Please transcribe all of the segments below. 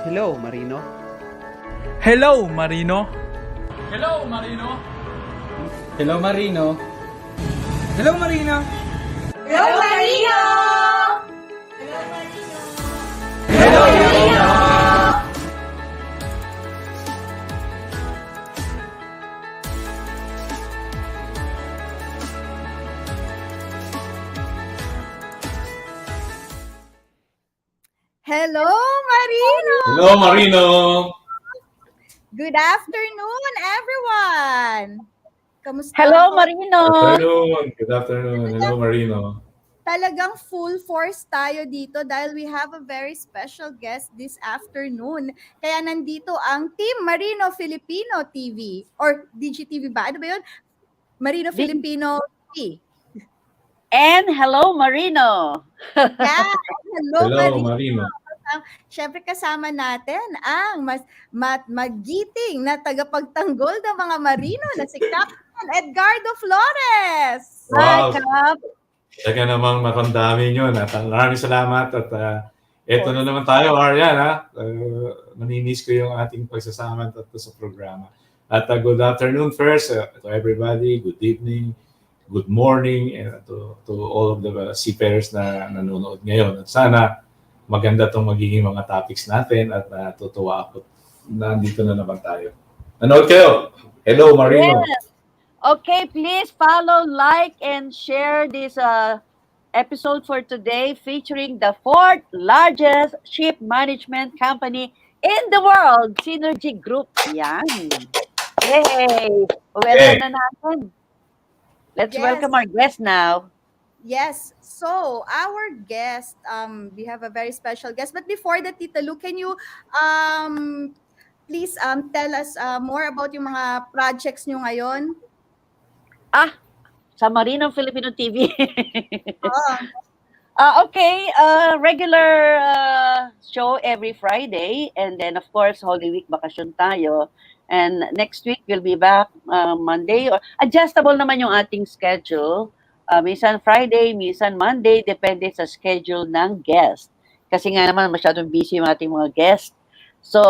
Hello, Marino. Hello, Marino. Hello, Marino. Hello, Marino. Hello, Marina! Hello, Marino! Hello, Marino. Hello, Marino! Hello, Marino. Good afternoon, everyone! Kamusta? Hello, Marino. Good afternoon. Hello, Marino. Talagang full force tayo dito dahil we have a very special guest this afternoon. Kaya nandito ang Team Marino Filipino TV or DGTV ba? Ano ba yun? Marino Filipino TV. And hello, Marino. Yeah. Hello, Hello, Marino. Marino. Siyempre kasama natin ang magiting na tagapagtanggol ng mga Marino na si Captain Edgardo Flores. Wow. Hi, Capt. Talaga namang makandami nyo. Maraming salamat. At eto na naman tayo, Arian. Naniniss ko yung ating pagsasama sa programa. At good afternoon first to everybody. Good evening. Good morning. And to all of the seafarers na nanonood ngayon. At sana maganda itong magiging mga topics natin at natutuwa ako na nandito na naman tayo. Nanood kayo. Hello, Marino. Yes. Okay, please follow, like, and share this episode for today featuring the fourth largest ship management company in the world, Synergy Group. Yan. Yay! Welcome na natin. Let's Yes. welcome our guest now. Yes. So, our guest, we have a very special guest. But before that, Tita Lu, can you please tell us more about yung mga projects nyo ngayon? Sa Marino Filipino TV. Oh, Okay, regular show every Friday, and then of course Holy Week bakasyon tayo. And next week we'll be back Monday, or adjustable naman yung ating schedule. Minsan Friday, minsan Monday, depende sa schedule ng guest. Kasi nga naman masyadong busy yung ating mga guest. So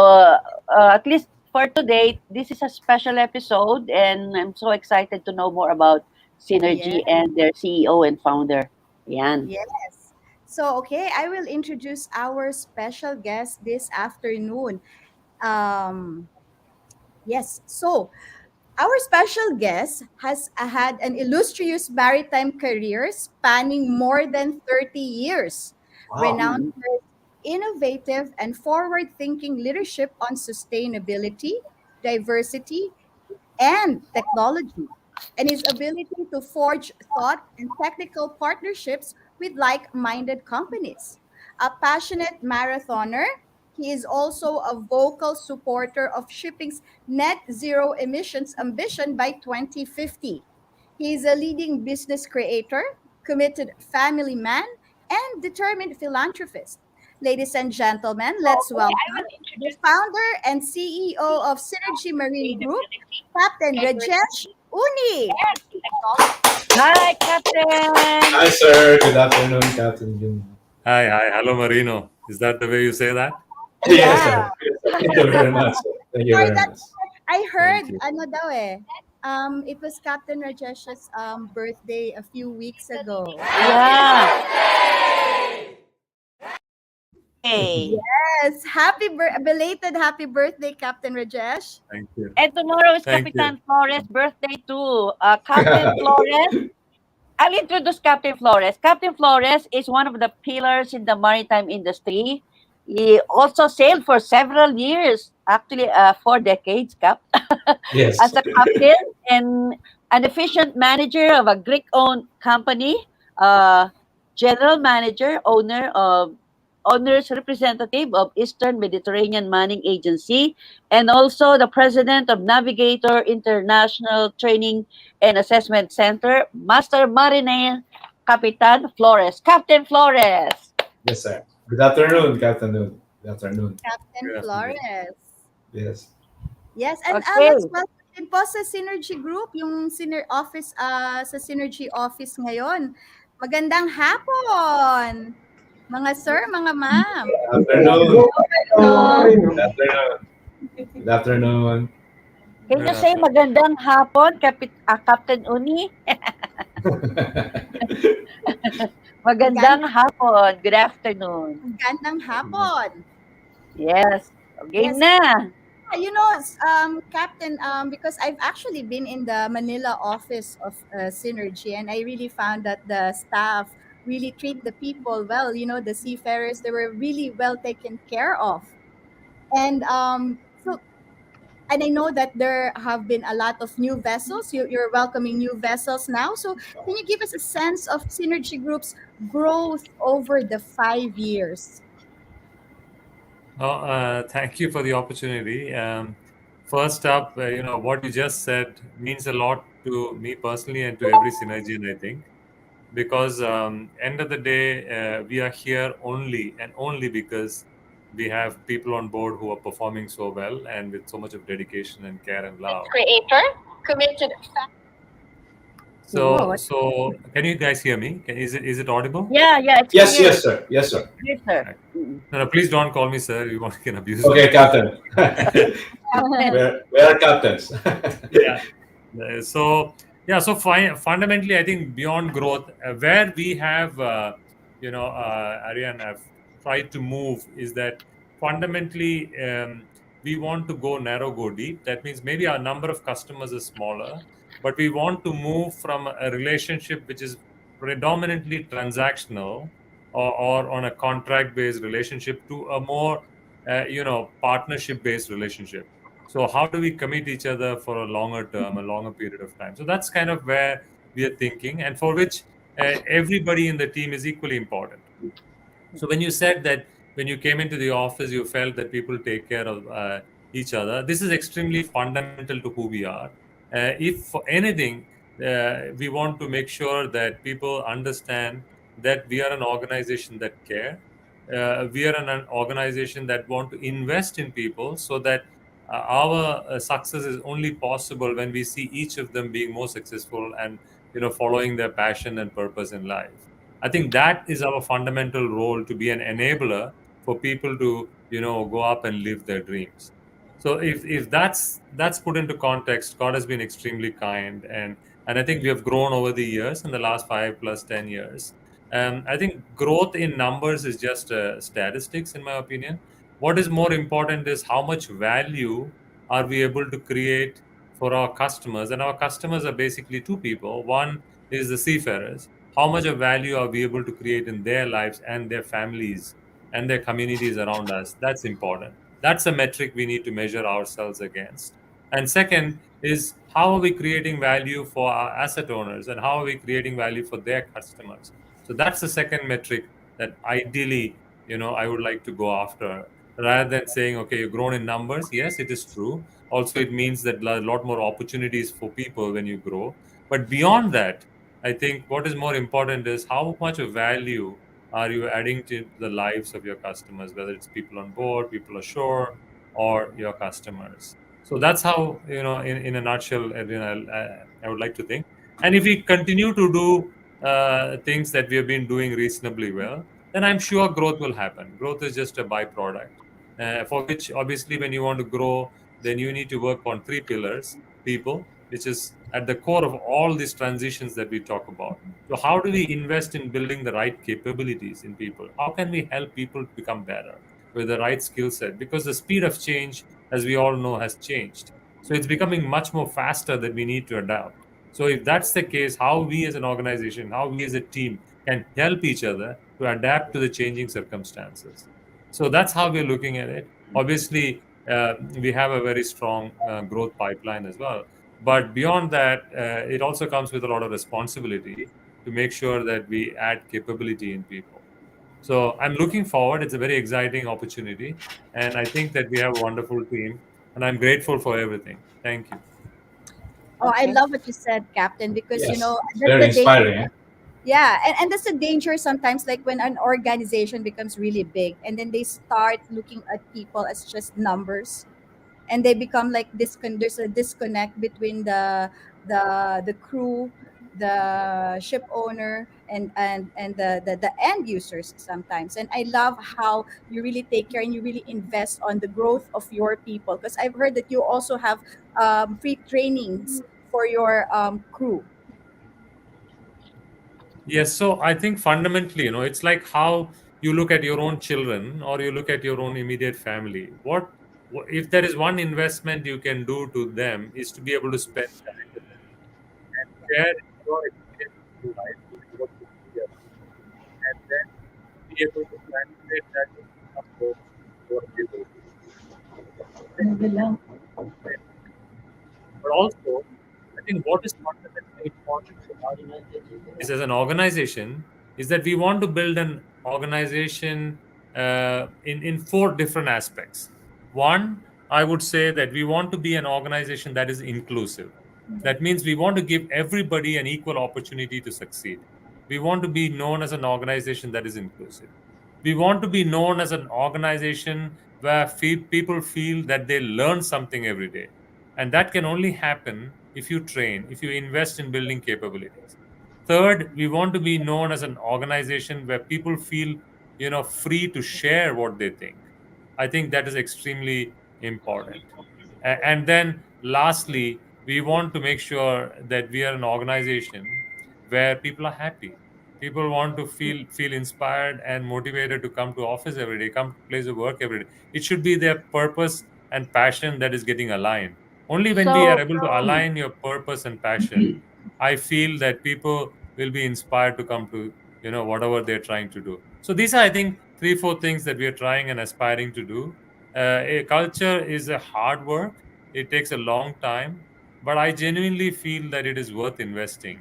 at least for today, this is a special episode, and I'm so excited to know more about Synergy and their CEO and founder. Yan. yes. So, okay, I will introduce our special guest this afternoon. Yes. So, our special guest has had an illustrious maritime career spanning more than 30 years, renowned for its innovative and forward-thinking leadership on sustainability, diversity, and technology, and his ability to forge thought and technical partnerships with like-minded companies. A passionate marathoner, he is also a vocal supporter of shipping's net zero emissions ambition by 2050. He is a leading business creator, committed family man, and determined philanthropist. Ladies and gentlemen, let's welcome the founder and CEO of Synergy Marine Group, Captain Rajesh Unni. Hi, Captain. Hi, sir. Good afternoon, Captain Jun. Hi. Hello, Marino. Is that the way you say that? Yes, sir. Thank you very much. Thank you very much. I heard, Thank you. it was Captain Rajesh's birthday a few weeks ago. Yeah. Hey. Yes, belated happy birthday, Captain Rajesh. Thank you. And tomorrow is Thank Capitan Flores' birthday too. Captain Flores, I'll introduce Captain Flores. Captain Flores is one of the pillars in the maritime industry. He also sailed for several years, actually 4 decades, Cap, Yes. as a captain and an efficient manager of a Greek-owned company, general manager, owner's representative of Eastern Mediterranean Manning Agency, and also the president of Navigator International Training and Assessment Center, Master Mariner Capitan Flores. Captain Flores. Yes, sir. Good afternoon, Captain. Good afternoon. Captain Good Flores. Yes. Yes, and Okay. let's welcome din po sa Synergy Group, yung office sa Synergy office ngayon. Magandang hapon. Mga sir, mga ma'am. Afternoon. Good afternoon. Good afternoon. Can you say magandang hapon, Captain Unni? Magandang hapon. Good afternoon. Magandang hapon. Yes. Game Yes. na. Captain, because I've actually been in the Manila office of Synergy, and I really found that the staff really treat the people well. The seafarers, they were really well taken care of. And and I know that there have been a lot of new vessels. You're welcoming new vessels now. So can you give us a sense of Synergy Group's growth over the 5 years? Thank you for the opportunity. First up, what you just said means a lot to me personally and to every Synergian, I think, because end of the day, we are here only and only because we have people on board who are performing so well and with so much of dedication and care and love. Creator, committed. So can you guys hear me? Is it audible? Yeah, it's Yes, clear. yes, sir. Yes, sir. Clear, sir. Right. No, please don't call me sir. You can abuse Okay, me. Captain. Where are captains? Yeah. So fundamentally, I think beyond growth, where we have, Ariane, have tried to move is that fundamentally we want to go narrow, go deep. That means maybe our number of customers is smaller, but we want to move from a relationship which is predominantly transactional or on a contract-based relationship to a more, partnership-based relationship. So how do we commit each other for a longer term, a longer period of time? So that's kind of where we are thinking, and for which everybody in the team is equally important. So when you said that when you came into the office, you felt that people take care of each other, this is extremely fundamental to who we are. If for anything, we want to make sure that people understand that we are an organization that care. We are an organization that want to invest in people so that our success is only possible when we see each of them being more successful and following their passion and purpose in life. I think that is our fundamental role, to be an enabler for people to go up and live their dreams. So if that's put into context, God has been extremely kind, and I think we have grown over the years in the last 5 plus 10 years. I think growth in numbers is just statistics, in my opinion. What is more important is how much value are we able to create for our customers, and our customers are basically two people. One is the seafarers. How much of value are we able to create in their lives and their families and their communities around us? That's important. That's a metric we need to measure ourselves against. And second is, how are we creating value for our asset owners, and how are we creating value for their customers? So that's the second metric that ideally, I would like to go after, rather than saying, okay, you've grown in numbers. Yes, it is true. Also, it means that a lot more opportunities for people when you grow. But beyond that, I think what is more important is how much of value are you adding to the lives of your customers, whether it's people on board, people ashore, or your customers. So that's how, in a nutshell, I would like to think. And if we continue to do things that we have been doing reasonably well, then I'm sure growth will happen. Growth is just a byproduct, for which obviously when you want to grow, then you need to work on three pillars: people, which is at the core of all these transitions that we talk about. So how do we invest in building the right capabilities in people? How can we help people become better with the right skill set? Because the speed of change, as we all know, has changed. So it's becoming much more faster that we need to adapt. So if that's the case, how we as an organization, how we as a team can help each other to adapt to the changing circumstances. So that's how we're looking at it. Obviously, we have a very strong growth pipeline as well. But beyond that, it also comes with a lot of responsibility to make sure that we add capability in people. So I'm looking forward. It's a very exciting opportunity. And I think that we have a wonderful team. And I'm grateful for everything. Thank you. Oh, I Okay. love what you said, Captain, because Yes. It's that's very the danger. inspiring. Eh? Yeah, and that's the danger sometimes, like when an organization becomes really big and then they start looking at people as just numbers, and they become like there's a disconnect between the crew, the ship owner and the end users sometimes. And I love how you really take care and you really invest on the growth of your people, because I've heard that you also have free trainings for your crew. Yes, so I think fundamentally, it's like how you look at your own children or you look at your own immediate family. If there is one investment you can do to them is to be able to spend time with them and share your experience in life with what you see around and then be able to translate that into numbers or people. But also, I think what is fundamentally important for us is as an organization is that we want to build an organization in four different aspects. One, I would say that we want to be an organization that is inclusive. That means we want to give everybody an equal opportunity to succeed. We want to be known as an organization that is inclusive. We want to be known as an organization where people feel that they learn something every day. And that can only happen if you train, if you invest in building capabilities. Third, we want to be known as an organization where people feel, free to share what they think. I think that is extremely important. And then lastly, we want to make sure that we are an organization where people are happy. People want to feel inspired and motivated to come to office every day, come to place of work every day. It should be their purpose and passion that is getting aligned. Only when we are So, able to align your purpose and passion, I feel that people will be inspired to come to whatever they're trying to do. So these are, I think, three, four things that we are trying and aspiring to do. A culture is a hard work. It takes a long time, but I genuinely feel that it is worth investing,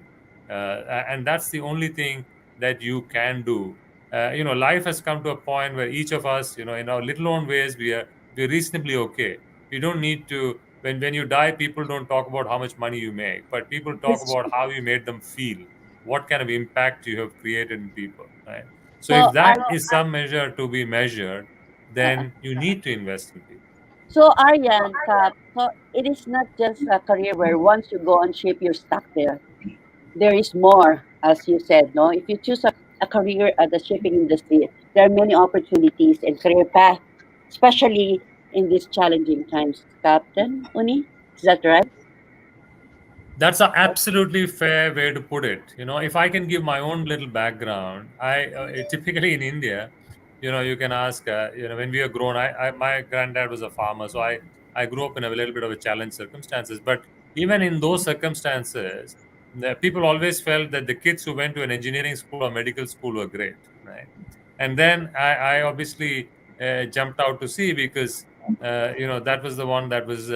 and that's the only thing that you can do. Life has come to a point where each of us, in our little own ways, we're reasonably okay. We don't need to. When you die, people don't talk about how much money you make, but people talk It's about how you made them feel, what kind of impact you have created in people, right? So so if are that is some measure to be measured, then you need to invest in people. so Aryan, Cap, so it is not just a career where once you go on ship, you're stuck there. There is more, as you said, no? If you choose a career at the shipping industry, there are many opportunities and career path, especially in these challenging times. Captain Uni, is that right? That's an absolutely fair way to put it. If I can give my own little background, typically in India, you can ask, when we were grown, my granddad was a farmer, so I grew up in a little bit of a challenge circumstances. But even in those circumstances, the people always felt that the kids who went to an engineering school or medical school were great, right? And then I obviously jumped out to sea because that was the one that was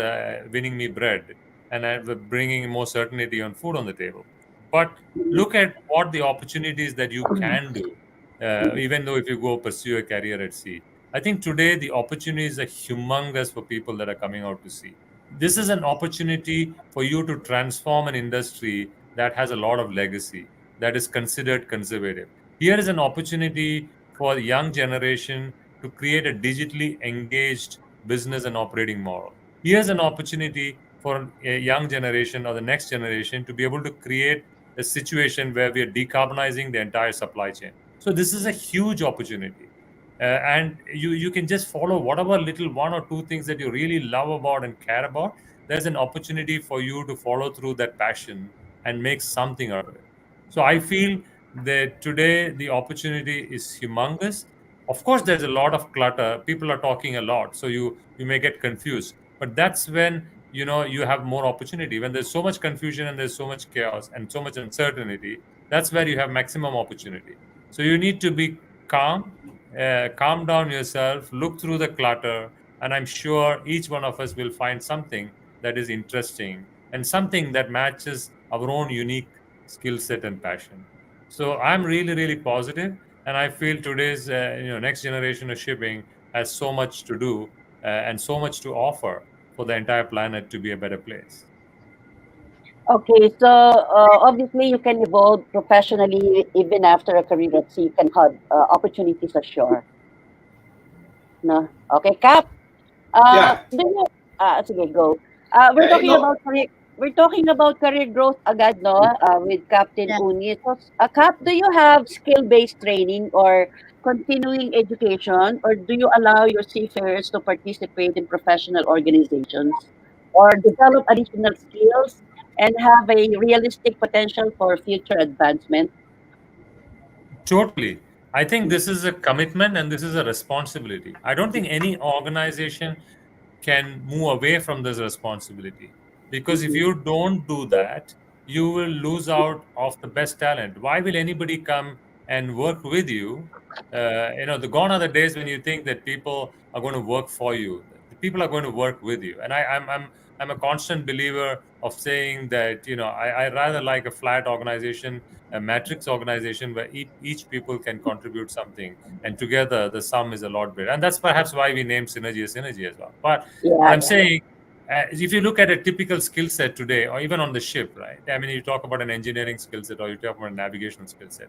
winning me bread and bringing more certainty on food on the table. But look at what the opportunities that you can do, even though if you go pursue a career at sea. I think today the opportunities are humongous for people that are coming out to sea. This is an opportunity for you to transform an industry that has a lot of legacy, that is considered conservative. Here is an opportunity for the young generation to create a digitally engaged business and operating model. Here's an opportunity for a young generation or the next generation to be able to create a situation where we are decarbonizing the entire supply chain. So this is a huge opportunity. And you can just follow whatever little one or two things that you really love about and care about. There's an opportunity for you to follow through that passion and make something out of it. So I feel that today the opportunity is humongous. Of course, there's a lot of clutter. People are talking a lot, so you may get confused. But that's when you have more opportunity. When there's so much confusion and there's so much chaos and so much uncertainty, that's where you have maximum opportunity. So you need to be calm down yourself, look through the clutter, and I'm sure each one of us will find something that is interesting and something that matches our own unique skill set and passion. So I'm really, really positive, and I feel today's next generation of shipping has so much to do and so much to offer for the entire planet to be a better place. Okay, so obviously you can evolve professionally even after a career at sea. You can have opportunities ashore. No? Okay, Cap. Yeah. Sige, go. We're Yeah, talking about career. we're talking about career growth agad, no? With Captain Yeah. Unni. So, Cap, do you have skill-based training or continuing education, or do you allow your seafarers to participate in professional organizations or develop additional skills and have a realistic potential for future advancement? Totally. I think this is a commitment and this is a responsibility. I don't think any organization can move away from this responsibility, because if you don't do that, you will lose out of the best talent. Why will anybody come and work with you? The gone are the days when you think that people are going to work for you. The people are going to work with you. And I'm a constant believer of saying that, I rather like a flat organization, a matrix organization where each people can contribute something, and together the sum is a lot better. And that's perhaps why we name synergy as synergy as well. But Yeah, I'm yeah. saying, if you look at a typical skill set today, or even on the ship, right? I mean, you talk about an engineering skill set or you talk about a navigational skill set.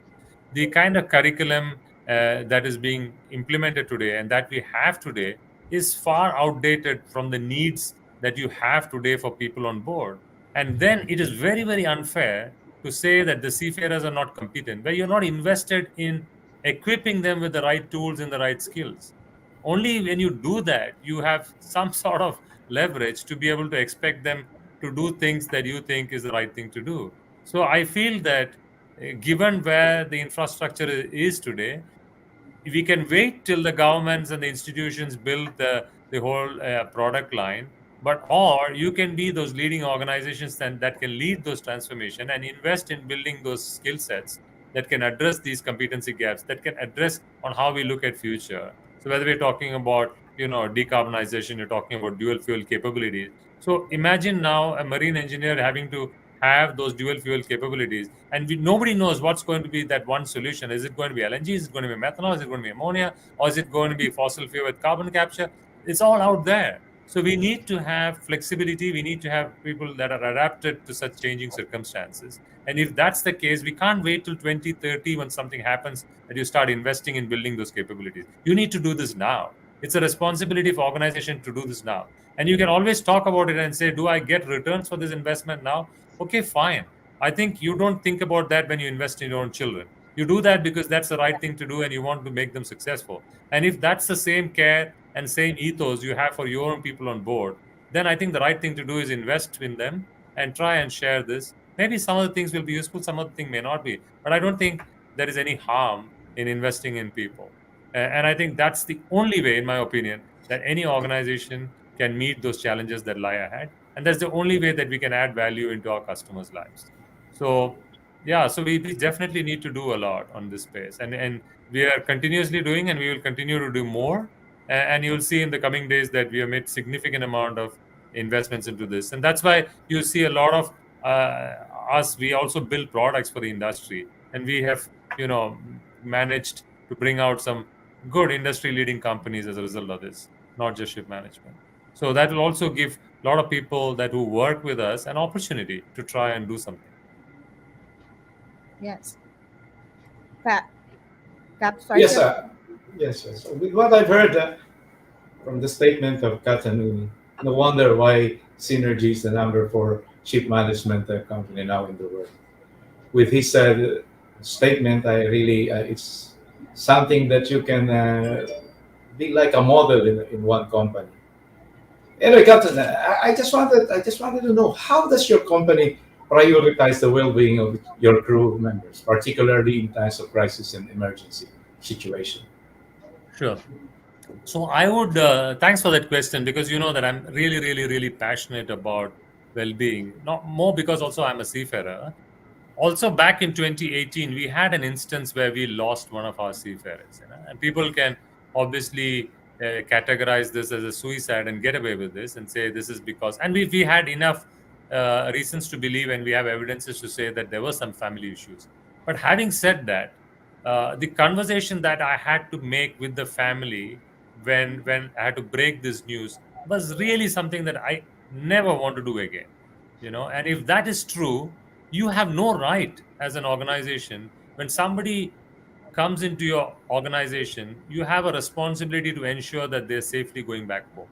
The kind of curriculum that is being implemented today and that we have today is far outdated from the needs that you have today for people on board. And then it is very, very unfair to say that the seafarers are not competent, where you're not invested in equipping them with the right tools and the right skills. Only when you do that, you have some sort of leverage to be able to expect them to do things that you think is the right thing to do. So I feel that given where the infrastructure is today, we can wait till the governments and the institutions build the whole product line, but or you can be those leading organizations that can lead those transformation and invest in building those skill sets that can address these competency gaps, that can address on how we look at future. So whether we're talking about decarbonization, you're talking about dual fuel capabilities. So imagine now a marine engineer having to have those dual fuel capabilities, and nobody knows what's going to be that one solution. Is it going to be LNG? Is it going to be methanol? Is it going to be ammonia? Or is it going to be fossil fuel with carbon capture? It's all out there. So we need to have flexibility. We need to have people that are adapted to such changing circumstances. And if that's the case, we can't wait till 2030 when something happens that you start investing in building those capabilities. You need to do this now. It's a responsibility for organization to do this now. And you can always talk about it and say, do I get returns for this investment now? Okay, fine. I think you don't think about that when you invest in your own children. You do that because that's the right thing to do and you want to make them successful. And if that's the same care and same ethos you have for your own people on board, then I think the right thing to do is invest in them and try and share this. Maybe some of the things will be useful, some of the things may not be. But I don't think there is any harm in investing in people. And I think that's the only way, in my opinion, that any organization can meet those challenges that lie ahead. And that's the only way that we can add value into our customers' lives. So, yeah, so we definitely need to do a lot on this space. And we are continuously doing, and we will continue to do more. And you'll see in the coming days that we have made significant amount of investments into this. And that's why you see a lot of us, we also build products for the industry. And we have, managed to bring out some good industry leading companies as a result of this, not just ship management. So that will also give a lot of people that who work with us an opportunity to try and do something. Yes. Pat, Cap, start Yes, your. yes, yes. With what I've heard from the statement of Katanuni, no wonder why Synergy is the number 4 ship management company now in the world. With his statement, I really it's something that you can be like a model in one company. Anyway, Captain, I just wanted to know, how does your company prioritize the well-being of your crew members, particularly in times of crisis and emergency situation? Sure. So I would thanks for that question, because you know that I'm really, really, really passionate about well-being. Not more because also I'm a seafarer. Also, back in 2018, we had an instance where we lost one of our seafarers, and people can obviously categorize this as a suicide and get away with this and say this is because, and we had enough reasons to believe, and we have evidences to say that there were some family issues. But having said that, the conversation that I had to make with the family when I had to break this news was really something that I never want to do again. And if that is true, you have no right as an organization, when somebody comes into your organization, you have a responsibility to ensure that they're safely going back home.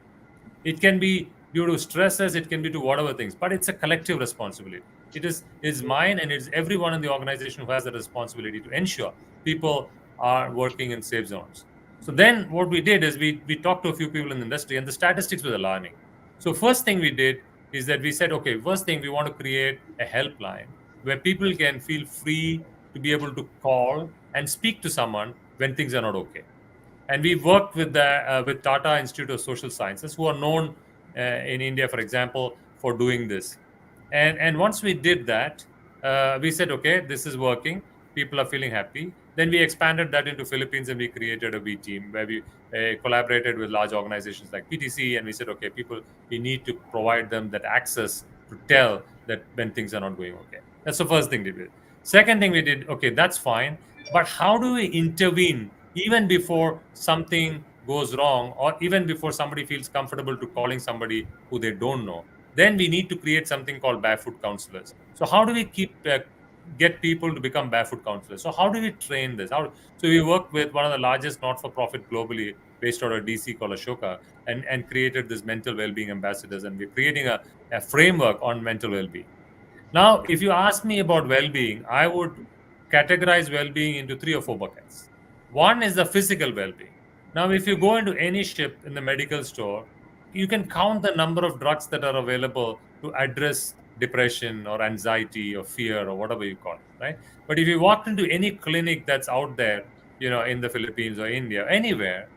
It can be due to stresses, it can be to whatever things, but it's a collective responsibility. It's mine, and it's everyone in the organization who has the responsibility to ensure people are working in safe zones. So then what we did is we talked to a few people in the industry, and the statistics were alarming. So first thing we did is that we said, okay, first thing we want to create a helpline where people can feel free to be able to call and speak to someone when things are not okay. And we worked with Tata Institute of Social Sciences, who are known in India, for example, for doing this. And once we did that, we said, okay, this is working. People are feeling happy. Then we expanded that into Philippines, and we created a B team where we collaborated with large organizations like PTC, and we said, okay, people, we need to provide them that access to tell that when things are not going okay. That's the first thing we did. Second thing we did, okay, that's fine, but how do we intervene even before something goes wrong, or even before somebody feels comfortable to calling somebody who they don't know? Then we need to create something called barefoot counselors. So how do we get people to become barefoot counselors? So how do we train this? So we worked with one of the largest not-for-profit globally, based out of DC, called Ashoka, and created this mental well-being ambassadors, and we're creating a framework on mental well-being. Now, if you ask me about well-being, I would categorize well-being into 3 or 4 buckets. One is the physical well-being. Now, if you go into any ship in the medical store, you can count the number of drugs that are available to address depression or anxiety or fear or whatever you call it, right? But if you walked into any clinic that's out there, in the Philippines or India, anywhere,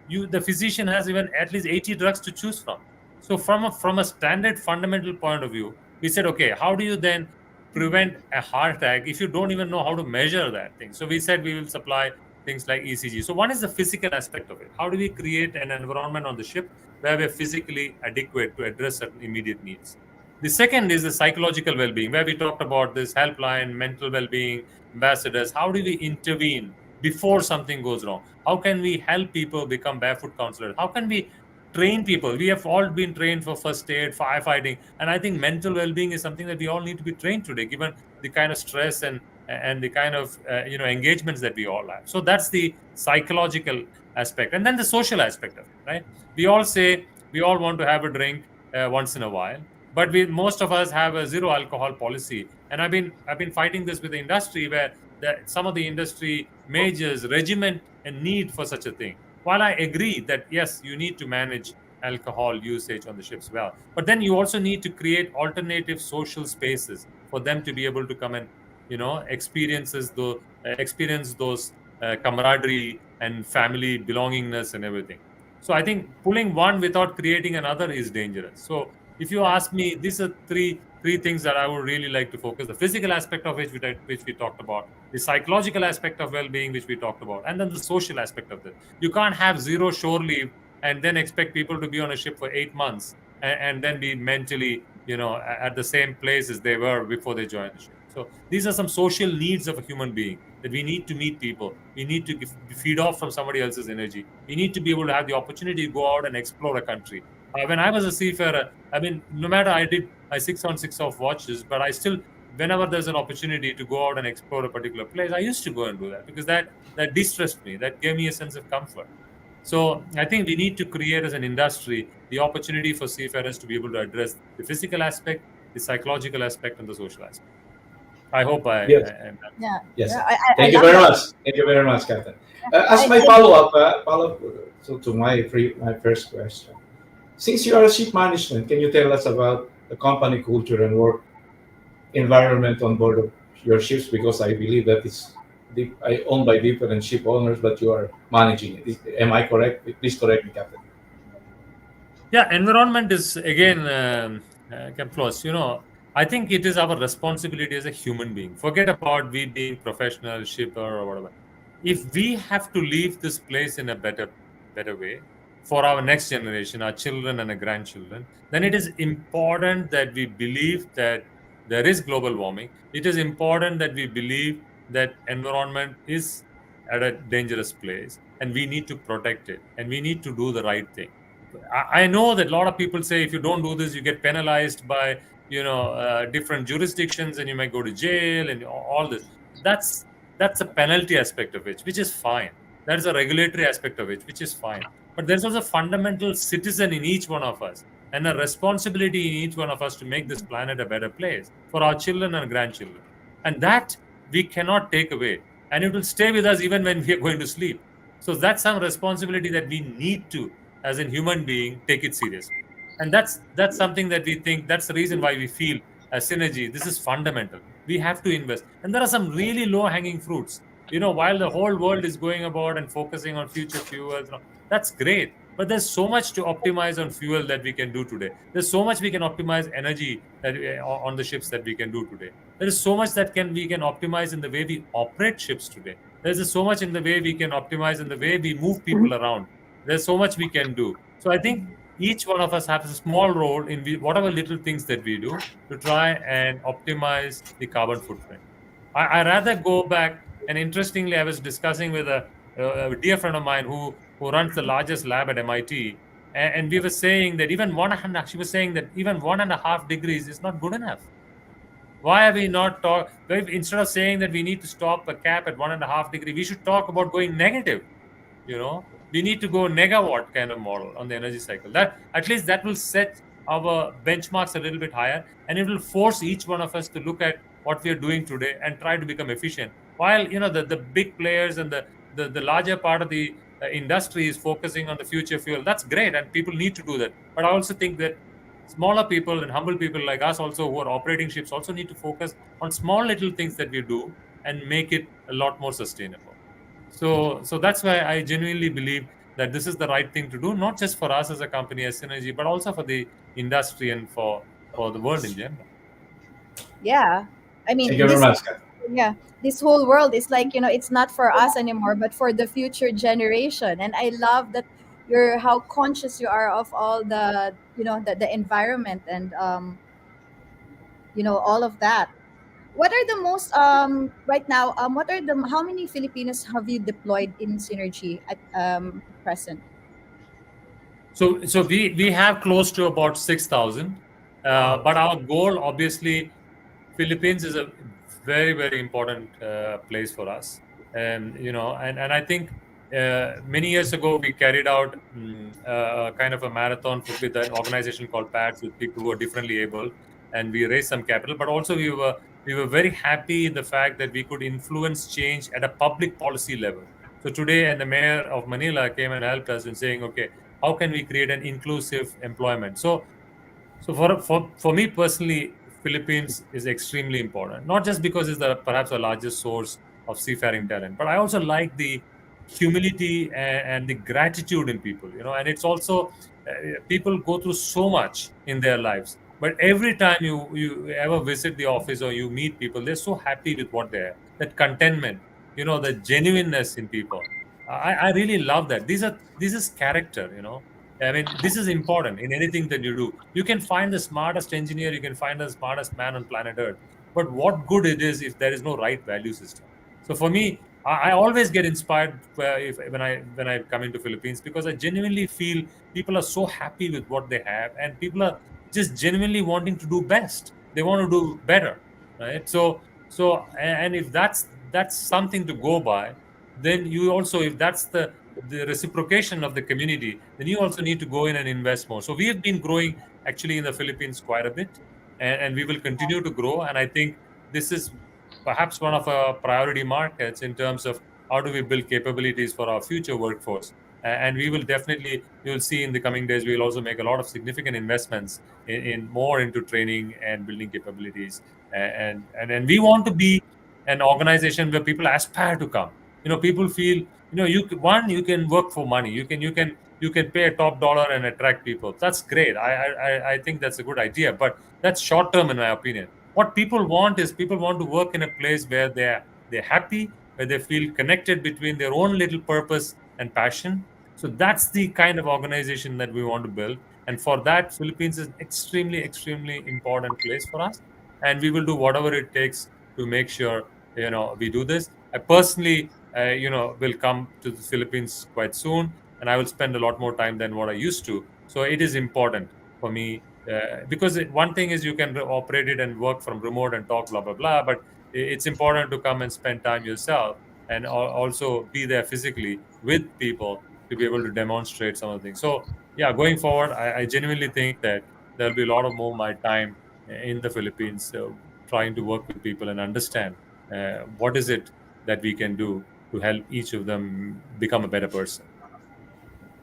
the physician has even at least 80 drugs to choose from. So from a standard fundamental point of view, we said, okay, how do you then prevent a heart attack if you don't even know how to measure that thing? So we said we will supply things like ECG. So one is the physical aspect of it. How do we create an environment on the ship where we're physically adequate to address certain immediate needs? The second is the psychological well-being, where we talked about this helpline, mental well-being, ambassadors. How do we intervene before something goes wrong? How can we help people become barefoot counselors? How can we train people? We have all been trained for first aid, firefighting, and I think mental well-being is something that we all need to be trained today, given the kind of stress and the kind of engagements that we all have. So that's the psychological aspect, and then the social aspect of it, right? We all say we all want to have a drink once in a while, but most of us have a zero alcohol policy, and I've been fighting this with the industry, where some of the industry majors regiment a need for such a thing. While I agree that yes, you need to manage alcohol usage on the ships well, but then you also need to create alternative social spaces for them to be able to come and experience those camaraderie and family belongingness and everything. So I think pulling one without creating another is dangerous. So if you ask me, these are three things that I would really like to focus: the physical aspect of which we talked about, the psychological aspect of well-being, which we talked about, and then the social aspect of this. You can't have 0 shore leave and then expect people to be on a ship for 8 months and then be mentally at the same place as they were before they joined the ship. So these are some social needs of a human being, that we need to meet people. We need to feed off from somebody else's energy. We need to be able to have the opportunity to go out and explore a country. When I was a seafarer, I mean, no matter I did my 6-on 6-off watches, but I still, whenever there's an opportunity to go out and explore a particular place, I used to go and do that, because that de-stressed me. That gave me a sense of comfort. So I think we need to create, as an industry, the opportunity for seafarers to be able to address the physical aspect, the psychological aspect, and the social aspect. I hope I Yes. am. Yeah. Yes. Yeah, Thank you love very that. much. Thank you very much, Captain. As my follow-up to my first question, since you are a ship management, can you tell us about the company culture and work environment on board of your ships? Because I believe that I owned by different ship owners, but you are managing it. Am I correct? Please correct me, Captain. Yeah, environment is again, Capt. I think it is our responsibility as a human being. Forget about we being professional shipper or whatever. If we have to leave this place in a better way for our next generation, our children and our grandchildren, then it is important that we believe that there is global warming. It is important that we believe that environment is at a dangerous place, and we need to protect it, and we need to do the right thing. I know that a lot of people say if you don't do this, you get penalized by different jurisdictions, and you might go to jail and all this. That's a penalty aspect of it, which is fine. That is a regulatory aspect of it, which is fine. But there's also a fundamental citizen in each one of us and a responsibility in each one of us to make this planet a better place for our children and grandchildren. And that we cannot take away. And it will stay with us even when we are going to sleep. So that's some responsibility that we need to, as a human being, take it seriously. And that's something that we think, that's the reason why we feel as synergy, this is fundamental. We have to invest. And there are some really low-hanging fruits. While the whole world is going about and focusing on future fuels, that's great. But there's so much to optimize on fuel that we can do today. There's so much we can optimize energy that on the ships that we can do today. There is so much that we can optimize in the way we operate ships today. There's so much in the way we can optimize in the way we move people around. There's so much we can do. So I think each one of us has a small role in whatever little things that we do to try and optimize the carbon footprint. I rather go back, and interestingly, I was discussing with a dear friend of mine who runs the largest lab at MIT, and we were saying that she was saying that even 1.5 degrees is not good enough. Why are we not instead of saying that we need to stop a cap at 1.5 degree, we should talk about going negative. We need to go negawatt kind of model on the energy cycle. That at least that will set our benchmarks a little bit higher, and it will force each one of us to look at what we are doing today and try to become efficient. While the big players and the larger part of the industry is focusing on the future fuel, that's great, and people need to do that. But I also think that smaller people and humble people like us also, who are operating ships, also need to focus on small little things that we do and make it a lot more sustainable. So that's why I genuinely believe that this is the right thing to do, not just for us as a company, as Synergy, but also for the industry and for the world in general. Yeah. I Thank mean, you very much, Capt. yeah, this whole world is like, it's not for us anymore, but for the future generation. And I love that how conscious you are of all the, the environment and, all of that. What are the most right now? What are the how many Filipinos have you deployed in Synergy at present? So we have close to about 6,000, but our goal, obviously, Philippines is a very, very important place for us, and I think many years ago we carried out kind of a marathon with an organization called PATS with people who are differently able, and we raised some capital. But also we were very happy in the fact that we could influence change at a public policy level. So today, and the mayor of Manila came and helped us in saying, okay, how can we create an inclusive employment? So for me personally, Philippines is extremely important. Not just because it's perhaps the largest source of seafaring talent, but I also like the humility and the gratitude in people. And it's also people go through so much in their lives, but every time you ever visit the office or you meet people, they're so happy with what they have. That contentment, the genuineness in people. I really love that. This is character. I mean, this is important in anything that you do. You can find the smartest engineer, you can find the smartest man on planet Earth, but what good it is if there is no right value system? So for me, I always get inspired when I come into Philippines, because I genuinely feel people are so happy with what they have, and people are just genuinely wanting to do best. They want to do better, right? And if that's something to go by, then you also, if that's the reciprocation of the community, then you also need to go in and invest more. So we have been growing actually in the Philippines quite a bit, and we will continue to grow. And I think this is perhaps one of our priority markets in terms of how do we build capabilities for our future workforce. And we will definitely, you will see in the coming days, we will also make a lot of significant investments in more into training and building capabilities. And we want to be an organization where people aspire to come. People feel, you can work for money. You can pay a top dollar and attract people. That's great. I think that's a good idea, but that's short term in my opinion. What people want is, people want to work in a place where they're happy, where they feel connected between their own little purpose and passion. So that's the kind of organization that we want to build. And for that, Philippines is extremely, extremely important place for us. And we will do whatever it takes to make sure, we do this. I personally, will come to the Philippines quite soon, and I will spend a lot more time than what I used to. So it is important for me, because one thing is you can operate it and work from remote and talk blah blah blah, but it's important to come and spend time yourself and also be there physically with people to be able to demonstrate some of the things. So yeah, going forward, I genuinely think that there'll be a lot of more my time in the Philippines, trying to work with people and understand what is it that we can do to help each of them become a better person.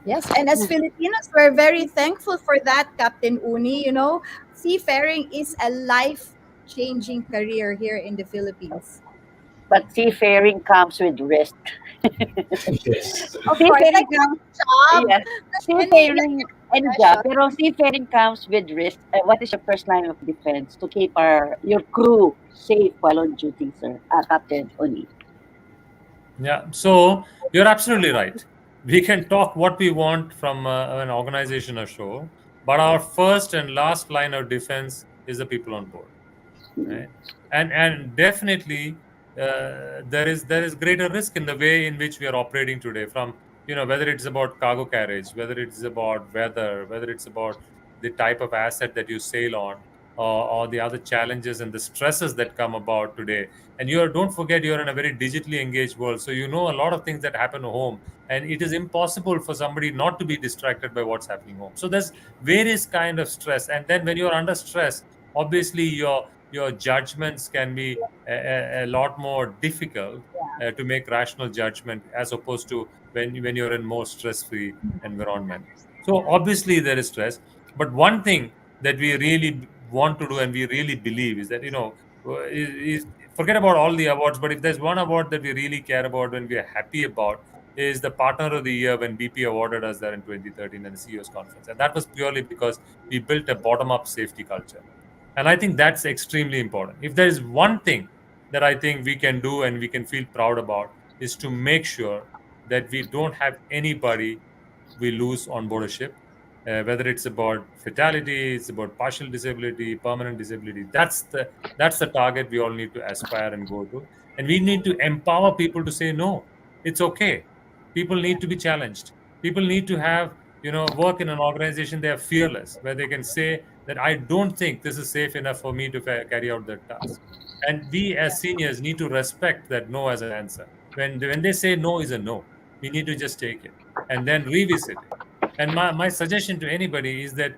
Yes, and as Filipinos, we're very thankful for that, Captain Uni. You know, seafaring is a life-changing career here in the Philippines. But seafaring comes with risk. Yes. Of course, Seafaring like comes, job, yes. any Seafaring and job, profession. pero seafaring comes with risk. What is your first line of defense to keep your crew safe while on duty, sir? Captain Oni. Yeah, so you're absolutely right. We can talk what we want from an organization or show, but our first and last line of defense is the people on board, right? And definitely there is greater risk in the way in which we are operating today. From whether it's about cargo carriage, whether it's about weather, whether it's about the type of asset that you sail on, or the other challenges and the stresses that come about today. And don't forget, you're in a very digitally engaged world, so you know a lot of things that happen at home, and it is impossible for somebody not to be distracted by what's happening home. So there's various kind of stress, and then when you're under stress, obviously your judgments can be a lot more difficult to make rational judgment, as opposed to when you're in more stress-free environment. So obviously there is stress, but one thing that we really want to do and we really believe is that forget about all the awards, but if there's one award that we really care about and we are happy about, is the partner of the year when BP awarded us that in 2013 in the CEO's conference. And that was purely because we built a bottom-up safety culture. And I think that's extremely important. If there is one thing that I think we can do and we can feel proud about, is to make sure that we don't have anybody we lose on board a ship, whether it's about fatality, it's about partial disability, permanent disability. That's the target we all need to aspire and go to. And we need to empower people to say no, it's okay. People need to be challenged. People need to have work in an organization they are fearless, where they can say that I don't think this is safe enough for me to carry out that task. And we as seniors need to respect that no as an answer. When they say no is a no, we need to just take it and then revisit it. And my suggestion to anybody is that,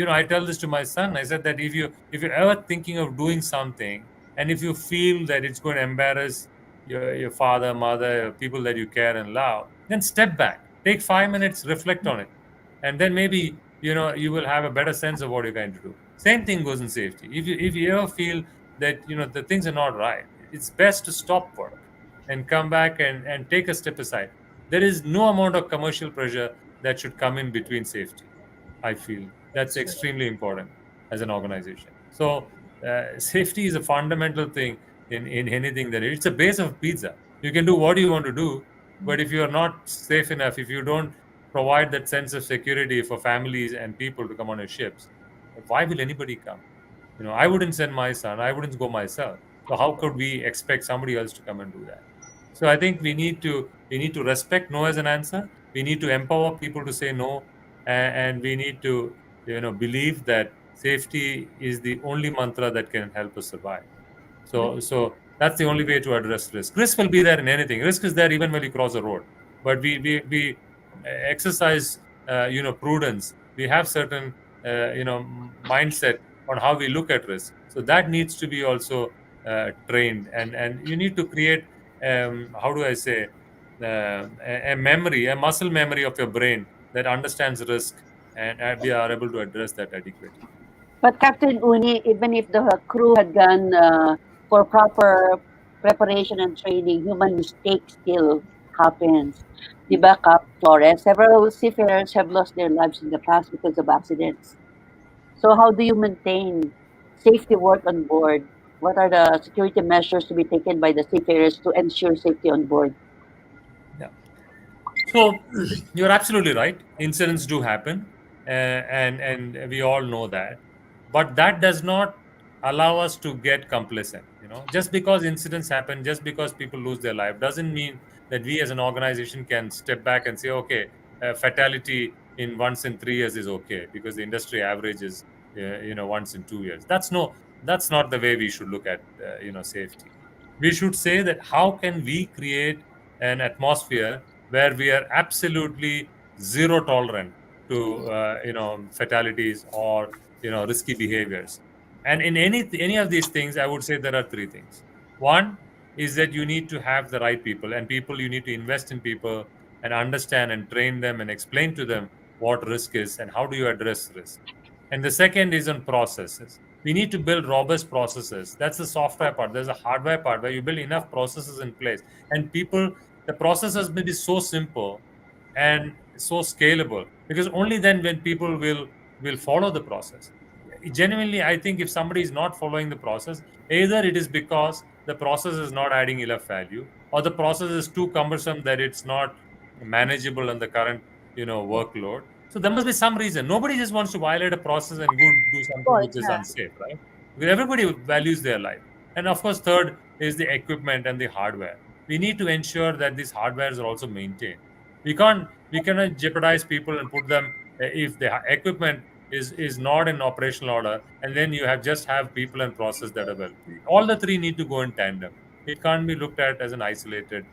I tell this to my son. I said that if you're ever thinking of doing something, and if you feel that it's going to embarrass your father, mother, people that you care and love, then step back, take 5 minutes, reflect on it, and then maybe you will have a better sense of what you're going to do. Same thing goes in safety. If you ever feel that the things are not right, it's best to stop work and come back and take a step aside. There is no amount of commercial pressure that should come in between safety. I feel that's extremely important as an organization. So safety is a fundamental thing in anything. That it's a base of pizza. You can do what you want to do, but if you are not safe enough, if you don't provide that sense of security for families and people to come on your ships, why will anybody come? I wouldn't send my son. I wouldn't go myself. So how could we expect somebody else to come and do that? So I think we need to respect no as an answer. We need to empower people to say no, and we need to believe that safety is the only mantra that can help us survive. So that's the only way to address risk. Risk will be there in anything. Risk is there even when you cross a road. But we exercise prudence. We have certain mindset on how we look at risk. So that needs to be also trained, and you need to create how do I say a memory, a muscle memory of your brain that understands risk, and we are able to address that adequately. But Captain Uni, even if the crew had gone for proper preparation and training, human mistake still happens. Di ba, Cap Flores? Several seafarers have lost their lives in the past because of accidents. So how do you maintain safety work on board? What are the security measures to be taken by the seafarers to ensure safety on board? Yeah. So you're absolutely right. Incidents do happen, and we all know that. But that does not allow us to get complacent. Just because incidents happen, just because people lose their life, doesn't mean that we as an organization can step back and say, okay, fatality in once in 3 years is okay because the industry average is once in 2 years. That's not the way we should look at safety. We should say that how can we create an atmosphere where we are absolutely zero tolerant to fatalities or risky behaviors. And in any of these things, I would say there are three things. One is that you need to have the right people, and people, you need to invest in people and understand and train them and explain to them what risk is and how do you address risk. And the second is on processes. We need to build robust processes. That's the software part. There's a hardware part where you build enough processes in place. And people, the processes may be so simple and so scalable, because only then when people will follow the process. Genuinely, I think if somebody is not following the process, either it is because the process is not adding enough value, or the process is too cumbersome that it's not manageable on the current workload. So there must be some reason. Nobody just wants to violate a process and go do Of something course, which is yeah. unsafe, right? Because everybody values their life. And of course, third is the equipment and the hardware. We need to ensure that these hardwares are also maintained. We cannot jeopardize people and put them if the equipment is not in operational order, and then you have people and process that are well. All the three need to go in tandem. It can't be looked at as an isolated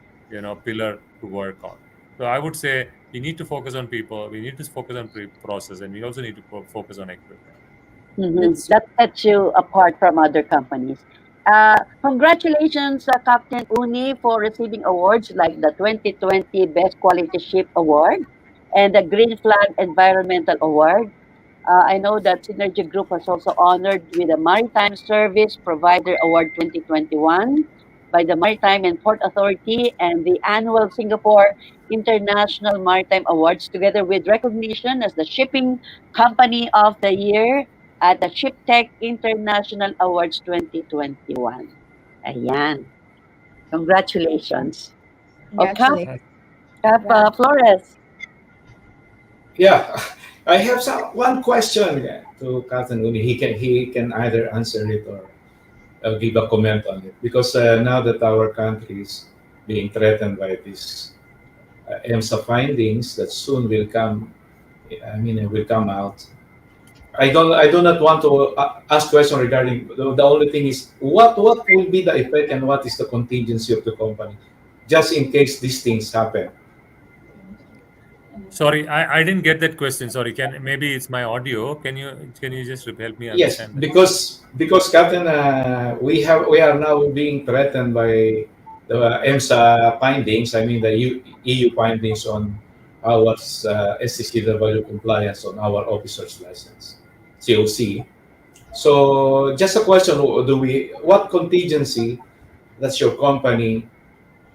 pillar to work on. So I would say we need to focus on people, we need to focus on process, and we also need to focus on equipment. That's That sets you apart from other companies. Congratulations, Captain Unni, for receiving awards like the 2020 Best Quality Ship Award and the Green Flag Environmental Award. I know that Synergy Group was also honored with the Maritime Service Provider Award 2021 by the Maritime and Port Authority and the annual Singapore International Maritime Awards, together with recognition as the Shipping Company of the Year at the ShipTech International Awards 2021. Ayan. Congratulations. O congratulations. Cap Yeah. Flores. Yeah, I have one question to Captain Uni. He can either answer it or give a comment on it, because now that our country is being threatened by these EMSA findings that soon will come. I mean, it will come out. I do not want to ask question regarding the only thing is what will be the effect and what is the contingency of the company, just in case these things happen. Sorry, I didn't get that question. Sorry, can maybe it's my audio. Can you just help me Yes, understand that? because Captain, we are now being threatened by the EMSA findings. I mean the EU findings on our SCCW compliance on our officer's license, COC. So just a question: what contingency does your company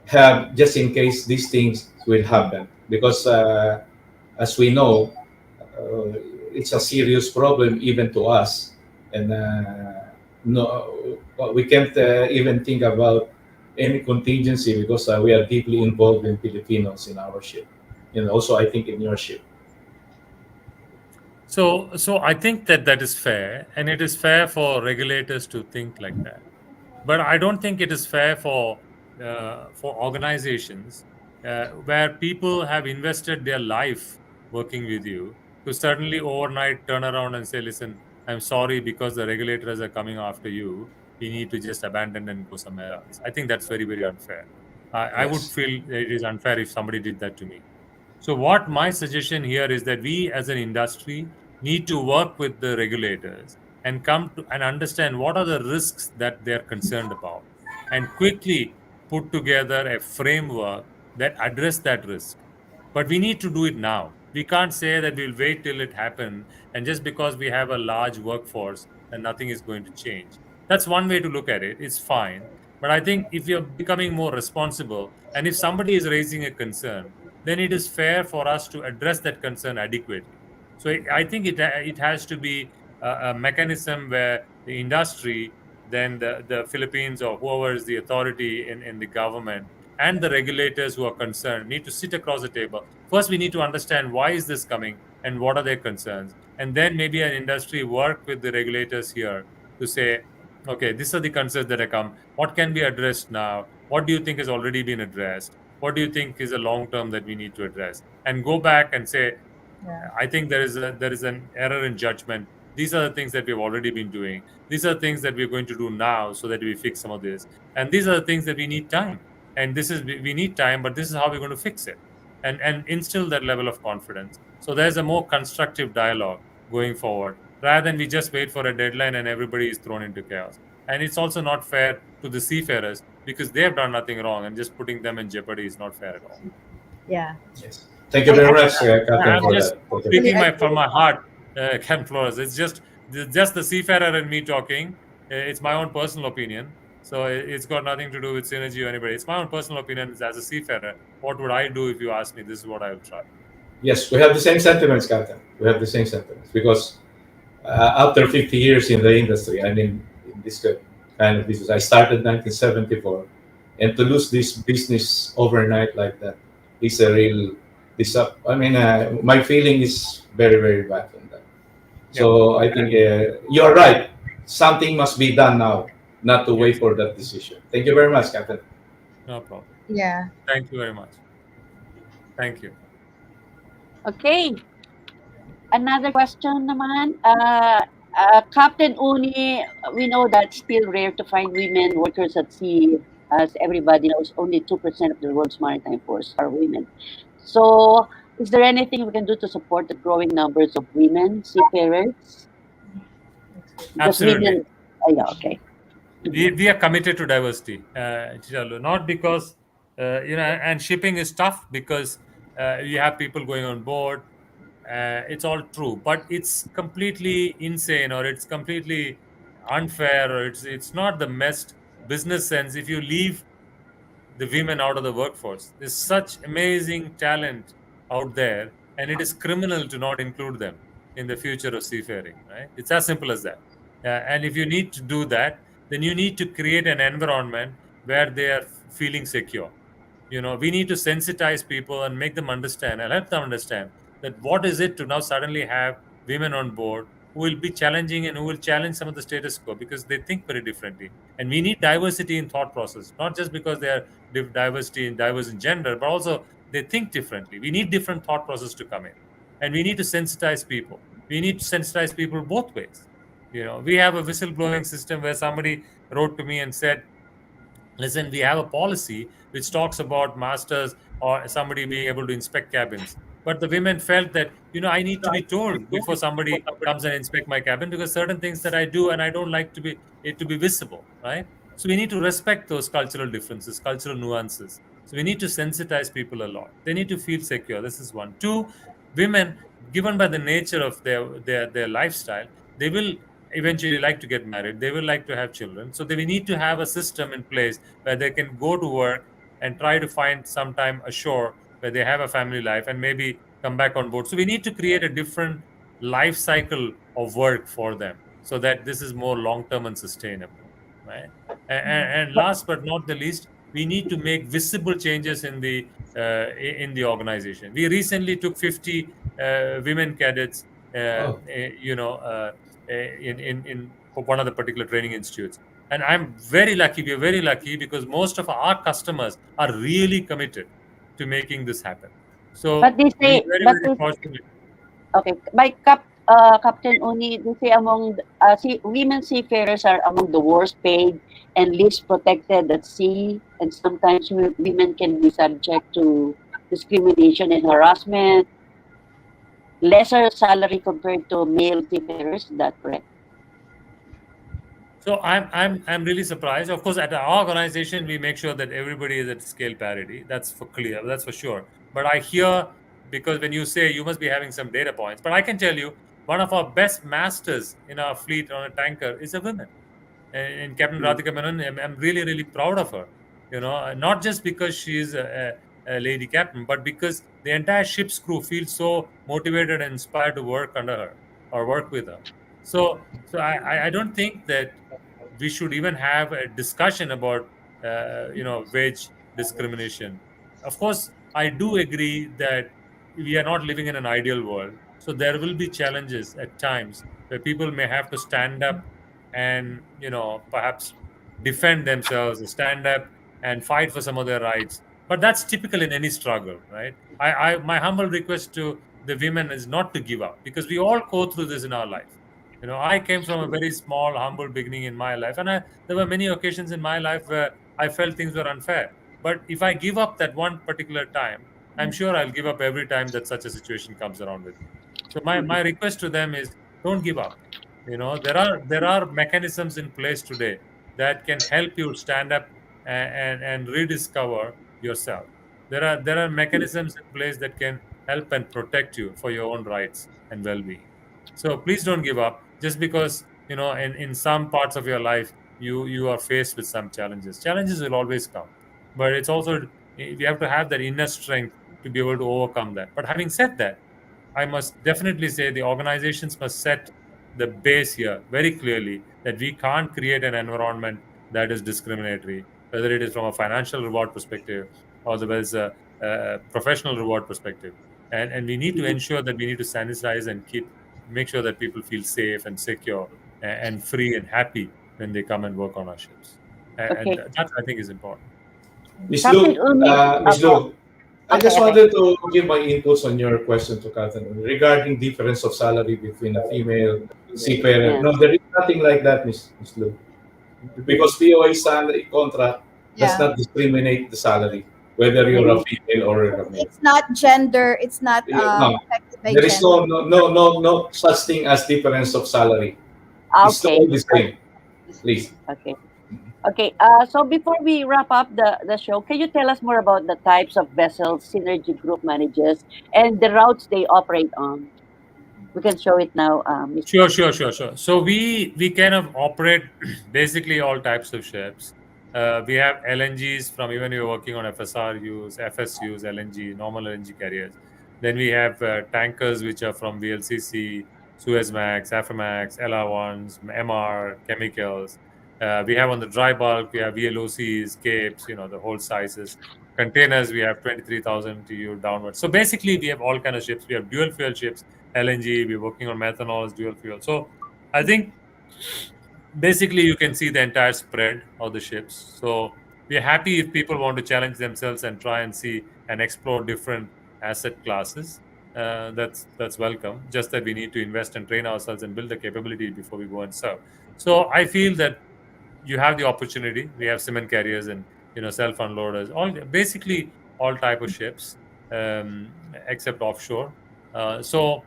have just in case these things will happen? Because as we know, uh, it's a serious problem even to us, and no, we can't even think about any contingency because we are deeply involved in Filipinos in our ship, and also I think in your ship. So I think that is fair, and it is fair for regulators to think like that. But I don't think it is fair for organizations where people have invested their life working with you to suddenly overnight turn around and say, "Listen, I'm sorry because the regulators are coming after you. We need to just abandon and go somewhere else." I think that's very, very unfair. I would Yes. feel it is unfair if somebody did that to me. So, what my suggestion here is that we as an industry need to work with the regulators and come to and understand what are the risks that they're concerned about, and quickly put together a framework that address that risk. But we need to do it now. We can't say that we'll wait till it happens, and just because we have a large workforce, then nothing is going to change. That's one way to look at it. It's fine. But I think if you're becoming more responsible, and if somebody is raising a concern, then it is fair for us to address that concern adequately. So I think it has to be a mechanism where the industry, then the Philippines or whoever is the authority in the government, and the regulators who are concerned need to sit across the table. First, we need to understand why is this coming and what are their concerns, and then maybe an industry work with the regulators here to say, okay, these are the concerns that have come. What can be addressed now? What do you think has already been addressed? What do you think is a long term that we need to address? And go back and say, Yeah. I think there is an error in judgment. These are the things that we've already been doing. These are the things that we're going to do now so that we fix some of this. And these are the things that we need time. And this is we need time, but this is how we're going to fix it. And instill that level of confidence. So there's a more constructive dialogue going forward rather than we just wait for a deadline and everybody is thrown into chaos. And it's also not fair to the seafarers because they have done nothing wrong, and just putting them in jeopardy is not fair at all. Yeah. Yes. Thank you very much, Captain, I'm for just that. Thank you. speaking Really from agree. my heart, Camp Flores. It's just the seafarer and me talking. It's my own personal opinion. So it's got nothing to do with synergy or anybody. It's my own personal opinion as a seafarer. What would I do if you ask me? This is what I will try. Yes, we have the same sentiments, Captain. We have the same sentiments because after 50 years in the industry, I mean, in this kind of business, I started 1974, and to lose this business overnight like that is a real. I mean, my feeling is very, very bad on that. So I think you're right. Something must be done now, not to wait Yes, for that decision. Thank you very much, Captain. no problem. Yeah. Thank you very much. Thank you. Okay. Another question naman. Captain Uni, we know that it's still rare to find women workers at sea. As everybody knows, only 2% of the world's maritime force are women. So, is there anything we can do to support the growing numbers of women seafarers? Because Absolutely. women, yeah, okay. We are committed to diversity, Chichalu, not because and shipping is tough because you have people going on board. It's all true, but it's completely insane, or it's completely unfair, or it's not the best business sense if you leave the women out of the workforce. There's such amazing talent out there, and it is criminal to not include them in the future of seafaring, right? It's as simple as that. And if you need to do that, then you need to create an environment where they are feeling secure. We need to sensitize people and make them understand and help them understand that what is it to now suddenly have women on board who will be challenging and who will challenge some of the status quo because they think very differently. And we need diversity in thought process, not just because they are diversity and diverse in gender, but also they think differently. We need different thought process to come in, and we need to sensitize people. We need to sensitize people both ways. We have a whistleblowing system where somebody wrote to me and said, listen, we have a policy which talks about masters or somebody being able to inspect cabins. But the women felt that, I need to be told before somebody comes and inspect my cabin because certain things that I do and I don't like it to be visible, right? So we need to respect those cultural differences, cultural nuances. So we need to sensitize people a lot. They need to feel secure. This is one. Two, women, given by the nature of their lifestyle, they will eventually like to get married. They will like to have children. So we need to have a system in place where they can go to work and try to find some time ashore where they have a family life and maybe come back on board. So we need to create a different life cycle of work for them so that this is more long term and sustainable, right? And last but not the least, we need to make visible changes in the organization. We recently took 50 women cadets, Oh, in one of the particular training institutes. And I'm very lucky. We're very lucky because most of our customers are really committed to making this happen. But So they we say, very, but very they, fortunate. okay, Captain Uni, they say women seafarers are among the worst paid and least protected at sea, and sometimes women can be subject to discrimination and harassment, lesser salary compared to male seafarers. Is that correct? So I'm really surprised. Of course, at our organization, we make sure that everybody is at scale parity. That's for clear. That's for sure. But I hear because when you say you must be having some data points, but I can tell you one of our best masters in our fleet on a tanker is a woman, and Captain Radhika Menon. I'm really really proud of her. Not just because she's a lady captain, but because the entire ship's crew feels so motivated and inspired to work under her or work with her. So I don't think that we should even have a discussion about wage discrimination. Of course, I do agree that we are not living in an ideal world, so there will be challenges at times where people may have to stand up and perhaps defend themselves, stand up and fight for some of their rights. But that's typical in any struggle, right? My humble request to the women is not to give up because we all go through this in our life. I came from a very small, humble beginning in my life, and there were many occasions in my life where I felt things were unfair. But if I give up that one particular time, I'm sure I'll give up every time that such a situation comes around with me. So my request to them is, don't give up. There are mechanisms in place today that can help you stand up and rediscover yourself. There are mechanisms in place that can help and protect you for your own rights and well-being. So please don't give up just because in some parts of your life you are faced with some challenges. Challenges will always come, but it's also you have to have that inner strength to be able to overcome that. But having said that, I must definitely say the organizations must set the base here very clearly that we can't create an environment that is discriminatory, whether it is from a financial reward perspective or whether it's a professional reward perspective. And we need to ensure that we need to sanitize and make sure that people feel safe and secure and free and happy when they come and work on our ships. And Okay. that I think is important. Miss Captain Lu, Unni. Miss Okay. Lu, I Okay. just Okay. wanted to give my inputs on your question to Captain Unni regarding difference of salary between a female seafarer. Yeah. No, there is nothing like that, Miss Lu. Because POA salary contract does Yeah. not discriminate the salary, whether you're a female or a male. It's not gender. It's not No, affected by there is gender. no such thing as difference of salary. It's Okay. all the same. Please. Okay. Okay. So before we wrap up the show, can you tell us more about the types of vessels Synergy Group manages and the routes they operate on? We can show it now, Mr. Sure. So we kind of operate basically all types of ships. We have LNGs from even we are working on FSRUs, FSUs, LNG, normal LNG carriers. Then we have tankers which are from VLCC, Suezmax, Aframax, LR1s, MR, chemicals. We have on the dry bulk, we have VLOCs, Capes, the whole sizes. Containers, we have 23,000 TEU downwards. So basically, we have all kind of ships. We have dual fuel ships, LNG. We're working on methanol as dual fuel. So I think basically you can see the entire spread of the ships. So we're happy if people want to challenge themselves and try and see and explore different asset classes. That's welcome. Just that we need to invest and train ourselves and build the capability before we go and serve. So I feel that you have the opportunity. We have cement carriers and self unloaders, all basically all type of ships, except offshore. So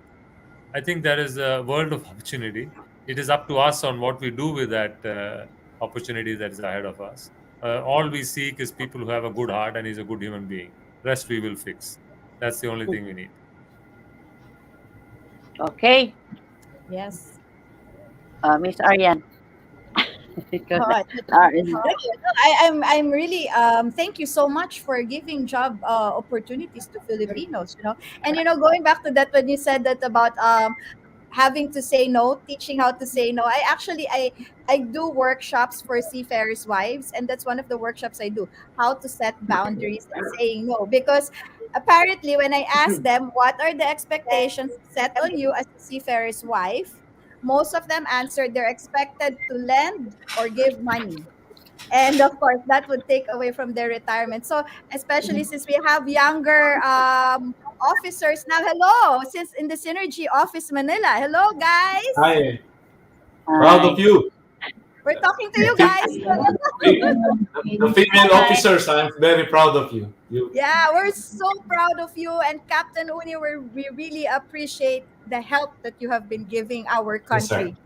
I think there is a world of opportunity. It is up to us on what we do with that opportunity that is ahead of us. All we seek is people who have a good heart and is a good human being. Rest we will fix. That's the only thing we need. Okay, Yes. Miss Ariane. Go Oh, ahead. I'm really thank you so much for giving job opportunities to Filipinos. And going back to that when you said that about having to say no, teaching how to say no. I do workshops for seafarers' wives, and that's one of the workshops I do. How to set boundaries and saying no, because apparently when I ask them what are the expectations set on you as a seafarer's wife, most of them answered they're expected to lend or give money. And of course, that would take away from their retirement. So, especially since we have younger officers now. Hello, since in the Synergy office, Manila. Hello, guys. Hi, proud Hi. of you. We're talking to you The guys. female officers, I'm very proud of you. Yeah, we're so proud of you. And Captain Uni, we really appreciate the help that you have been giving our Yes, sir. country.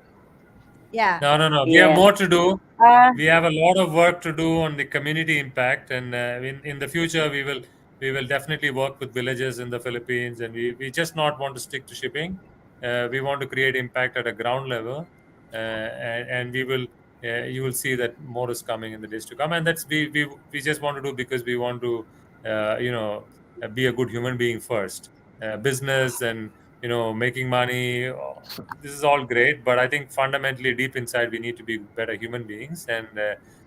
Yeah. No. We have Yeah. more to do. Uh, We have a lot of work to do on the community impact, and in the future we will definitely work with villages in the Philippines, and we just not want to stick to shipping. We want to create impact at a ground level, and we will. You will see that more is coming in the days to come, and that's we just want to do because we want to, be a good human being first. Business and making money. This is all great, but I think fundamentally deep inside we need to be better human beings, and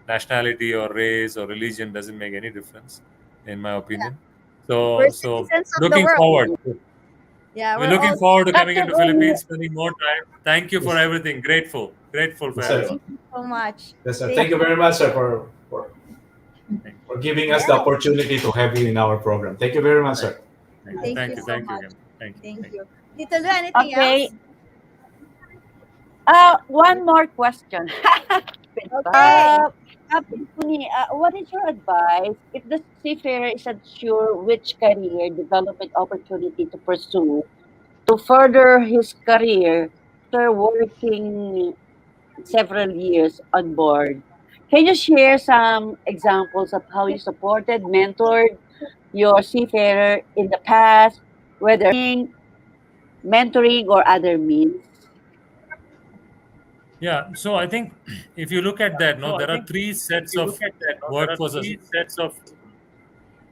nationality or race or religion doesn't make any difference, in my opinion. We're So citizens of the looking world. forward. Yeah, We're we're looking all. forward to coming Captain into Uni. Philippines, spending more time. Thank you for Yes, everything. Grateful for yes, sir. everyone. Thank you so much. Yes, sir. Thank Thank you very much, sir, for giving us the Yes. opportunity to have you in our program. Thank you very much, sir. Thank Thank you you. so Thank you much. again. Thank you. Thank Thank you. you. Tita Lu, anything Okay. else? One more question. Okay. Captain Unni, what is your advice if the seafarer is unsure which career development opportunity to pursue to further his career after working several years on board? Can you share some examples of how you supported, mentored your seafarer in the past, whether mentoring or other means? Yeah, so I think if you look at that, no, there are three sets of workforces.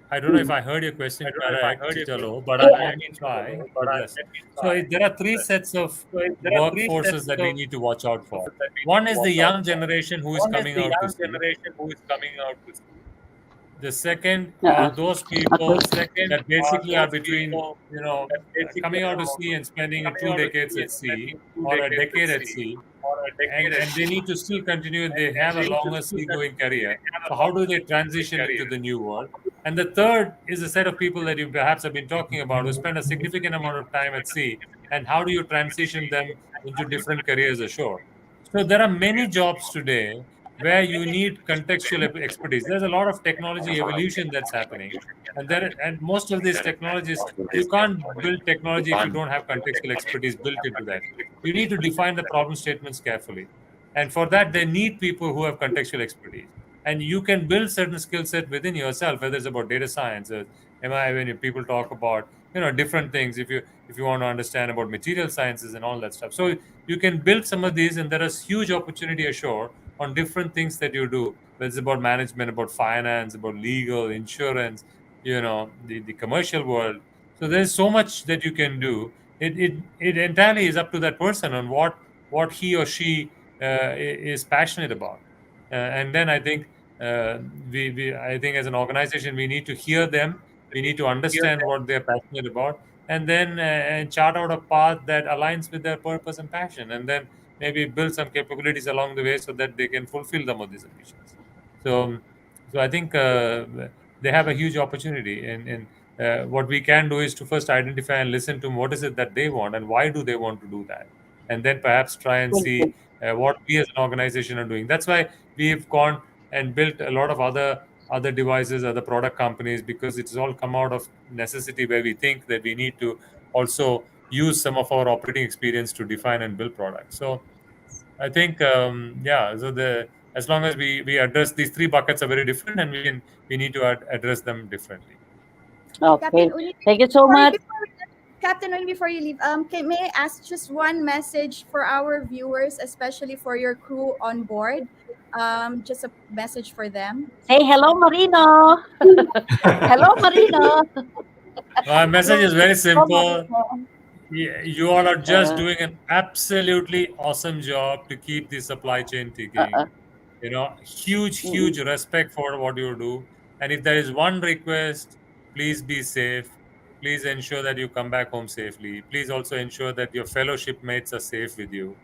I don't know if Mm. I heard your question correct, Chalo, but Yeah. let me try. But yes, so there are three sets of workforces that we need to watch out for. One is the young generation who is coming out to sea. The second Uh-uh. are those Okay. people that basically are between, coming out to sea and spending 2 decades at sea or a decade at sea, and they need to still continue. They have a longer seagoing career. So how do they transition into the new world? And the third is a set of people that you perhaps have been talking about who spend a significant amount of time at sea. And how do you transition them into different careers ashore? So there are many jobs today where you need contextual expertise. There's a lot of technology evolution that's happening, and most of these technologies, you can't build technology if you don't have contextual expertise built into that. You need to define the problem statements carefully, and for that they need people who have contextual expertise. And you can build certain skill set within yourself, whether it's about data science, MI, when people talk about different things. If you want to understand about material sciences and all that stuff, so you can build some of these, and there is huge opportunity ashore on different things that you do. Whether it's about management, about finance, about legal, insurance, the commercial world. So there's so much that you can do. It entirely is up to that person on what he or she is passionate about. And then I think I think as an organization we need to hear them. We need to understand what they're passionate about, and then chart out a path that aligns with their purpose and passion, and then maybe build some capabilities along the way so that they can fulfill some of these ambitions. So, so I think they have a huge opportunity, and what we can do is to first identify and listen to what is it that they want and why do they want to do that, and then perhaps try and Thank you. see what we as an organization are doing. That's why we've gone and built a lot of other devices, other product companies, because it's all come out of necessity, where we think that we need to also use some of our operating experience to define and build products. So I think, yeah. So as long as we address these three buckets are very different, and we need to address them differently. Okay. Captain Uni, Thank you so before, much. before Captain Uni, before you leave, may I ask just one message for our viewers, especially for your crew on board? Just a message for them. Say hello, Marino. Hello, Marino. My message is very Hello, simple. Marino. You all are just Uh, doing an absolutely awesome job to keep the supply chain ticking. uh, Huge mm-mm. respect for what you do. And if there is one request, please be safe. Please ensure that you come back home safely. Please also ensure that your fellow shipmates are safe with you.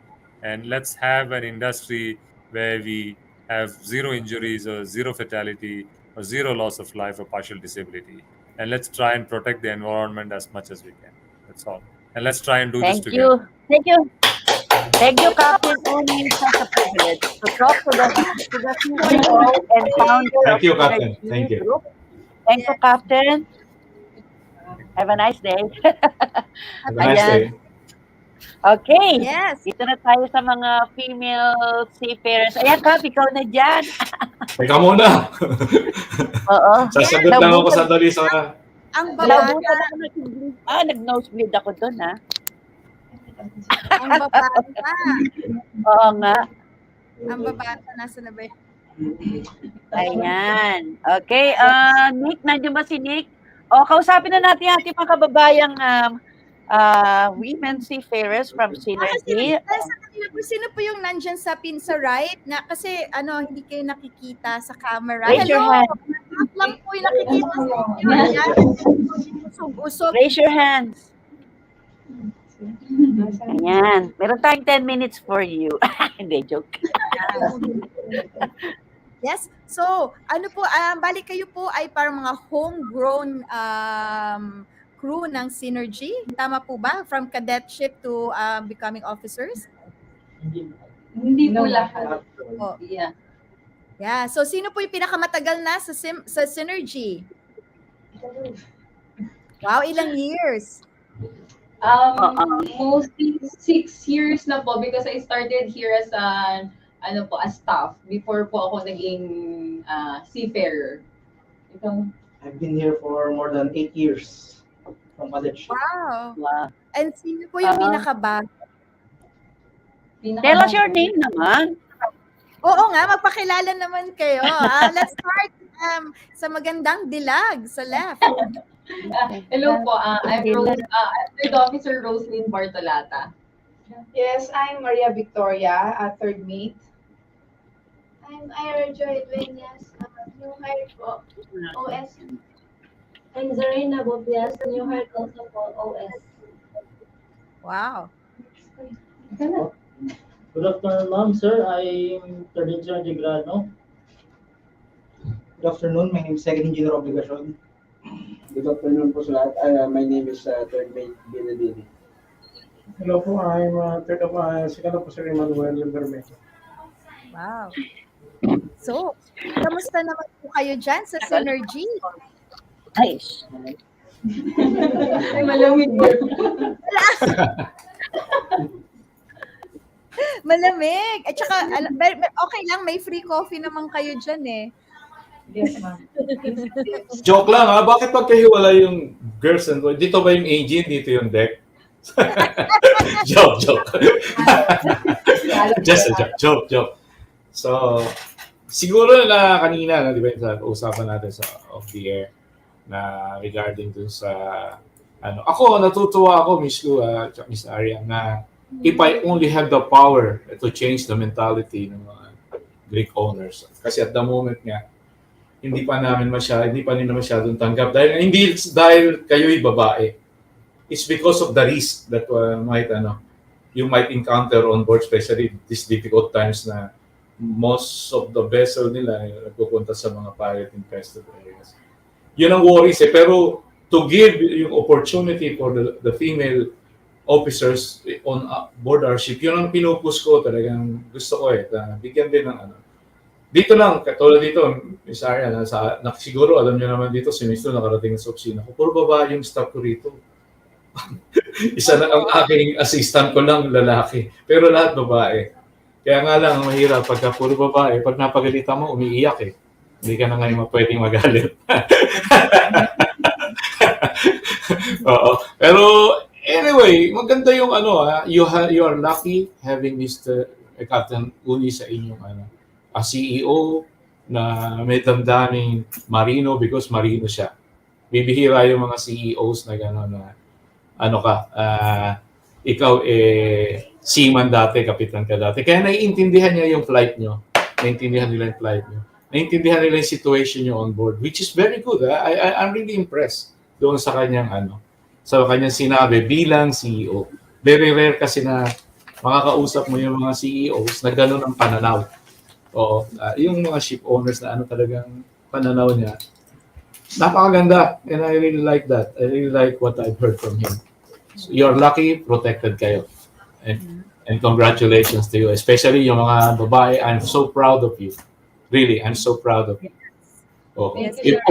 And let's have an industry where we have zero injuries or zero fatality or zero loss of life or partial disability. And let's try and protect the environment as much as we can. That's all. And let's try and do this Thank together. you. Thank you. Thank you, Captain Uni. It's such a privilege to talk to the CEO and founder of Thank you, Captain. Thank Synergy you. Group. Thank you, Yes. Captain. Have a nice day. Have a nice Ayan. day. Okay. Yes. Dito na tayo sa mga female seafarers. Ayan, Cap, ikaw na dyan. Teka muna. Oo. Sasagot lang ako Nabutan, sandali sa... Ang babata, nabutan ako ng English. Nag-nosebleed ako doon, ha? ang babata, Oo nga. ang babata, nasa na ba yun? Ayan. Okay. Nick, nandiyan ba si Nick? Kausapin na natin ating mga kababayang women seafarers from Synergy. Sino po yung nandyan sa right? Kasi hindi kayo nakikita sa camera. Raise your Hello! hand. Half lang po yung nakikita sa inyo. Ayan. Usog-usog. Raise your hands. Ayan. Meron tayong 10 minutes for you. Hindi, joke. Yes. So, balik kayo po ay parang mga homegrown crew ng Synergy. Tama po ba? From cadetship to becoming officers? Hindi po lahat. Oh. Yeah. Yeah. So, sino po yung pinakamatagal na sa Synergy? Wow, ilang years? Mostly 6 years na po because I started here as a staff before po ako naging seafarer. Ikaw? I've been here for more than 8 years from college. Wow. Wow. And sino po yung pinakabago? Tell us your name naman. Oo nga, magpakilala naman kayo. Let's start sa magandang dilag sa left. Hello po, I'm Third Officer Roslyn Bartolata. Yes, I'm Maria Victoria, a third mate. I'm Ira Joy Dueñas, new hire po, OS. I'm Zarina Bobias, new hire also po, OS. Wow. Good afternoon, ma'am, sir. I'm third engineer Grano. Good afternoon, my name is Second Engineer Obligasyon. Good afternoon po sa lahat. My name is Third Mate Binadini. Hello po, I'm Second Officer Emmanuel Bermejo. Wow. So, kamusta naman po kayo dyan sa Synergy? Nice. Ay, malamig po. Malamig. At saka, okay lang, may free coffee naman kayo dyan eh. Yes, ma'am. Joke lang ha, bakit magkahiwalay yung girls and boys? Dito ba yung engine, dito yung deck? joke. Just a joke. So, siguro na kanina, di ba, sa usapan natin sa off the air na regarding dun sa ako, natutuwa ako, Miss Lou, Miss Aria, na if I only have the power to change the mentality ng mga Greek owners. Kasi at the moment nga, hindi pa nila masyadong tanggap dahil kayo'y babae. It's because of the risk that you might encounter on board, especially these difficult times na most of the vessel nila nagpupunta sa mga pirate infested areas. Yun ang worries eh. Pero to give yung opportunity for the female officers on board our ship, yun ang pinupush ko talagang gusto ko eh. Bigyan din ng Dito lang, katulad dito, Miss Arya, siguro alam niyo naman dito, si Mr. nakarating sa opisina ko. Puro babae yung staff ko rito. Isa na ang aking assistant ko lang, lalaki. Pero lahat babae. Kaya nga lang, ang mahirap, pagka puro babae, pag napagalitan mo, umiiyak eh. Hindi ka na ngayon pwedeng magalit. Oo. Pero anyway, maganda yung you are lucky having Mr. Captain Unni sa inyong a CEO na may damdaming Marino because Marino siya. Bibihira yung mga CEOs na gano'n na ikaw seaman dati, kapitan ka dati. Kaya naiintindihan niya yung flight nyo. Naiintindihan nila yung flight nyo. Naiintindihan nila yung situation nyo on board, which is very good. I'm really impressed doon sa kanyang sinabi bilang CEO. Very rare kasi na makakausap mo yung mga CEOs na gano'n ang pananaw. Oo, yung mga ship owners na talagang pananaw niya, napakaganda. And I really like that. I really like what I've heard from him. So you're lucky, protected kayo. And congratulations to you. Especially yung mga babae, I'm so proud of you. Really, I'm so proud of you. Oh. If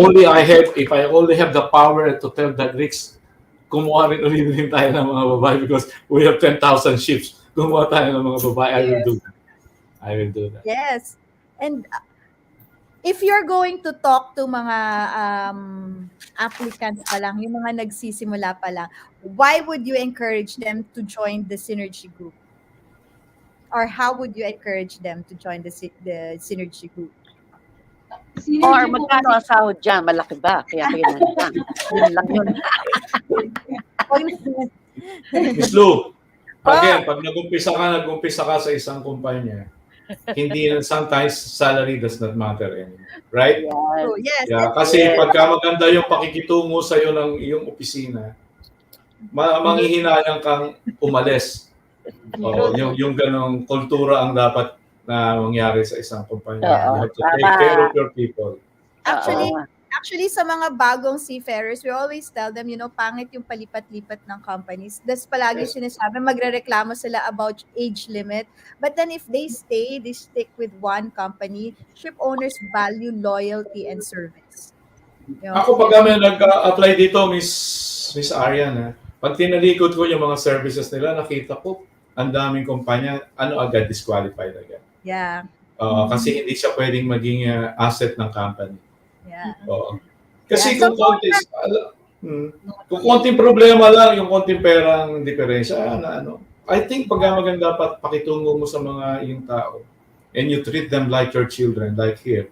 I only have the power to tell the Greeks, kumuha rin ulit tayo ng mga babae because we have 10,000 ships. Kumuha tayo ng mga babae, I will do that. I will do that. Yes. And if you're going to talk to mga applicants pa lang, yung mga nagsisimula pa lang, why would you encourage them to join the Synergy Group? Or how would you encourage them to join the Synergy Group? Or magkano ang sahod dyan? Malaki ba? Kaya yun lang yun. Miss Lou, again, pag nag-umpisa ka sa isang kumpanya, hindi sometimes salary does not matter anymore. Right? Yes. Yeah, kasi pagka maganda yung pakikitungo sa iyo ng iyong opisina, manghihinayang kang umalis. Yung ganong kultura ang dapat na mangyari sa isang kumpanya. You have to take care of your people. Actually, Actually, sa mga bagong seafarers, we always tell them, pangit yung palipat-lipat ng companies. Das palagi sinasabi, magrereklamo sila about age limit. But then if they stick with one company, ship owners value loyalty and service. Ako pag kami nag-apply dito, Miss Arian, pag tinalikod ko yung mga services nila, nakita ko, ang daming kumpanya, agad, disqualified agad. Yeah. Kasi hindi siya pwedeng maging asset ng company. Yeah. Kasi kung konting problema lang, yung konting perang diferensya, I think pag maganda dapat pakitungo mo sa mga yung tao and you treat them like your children, like here.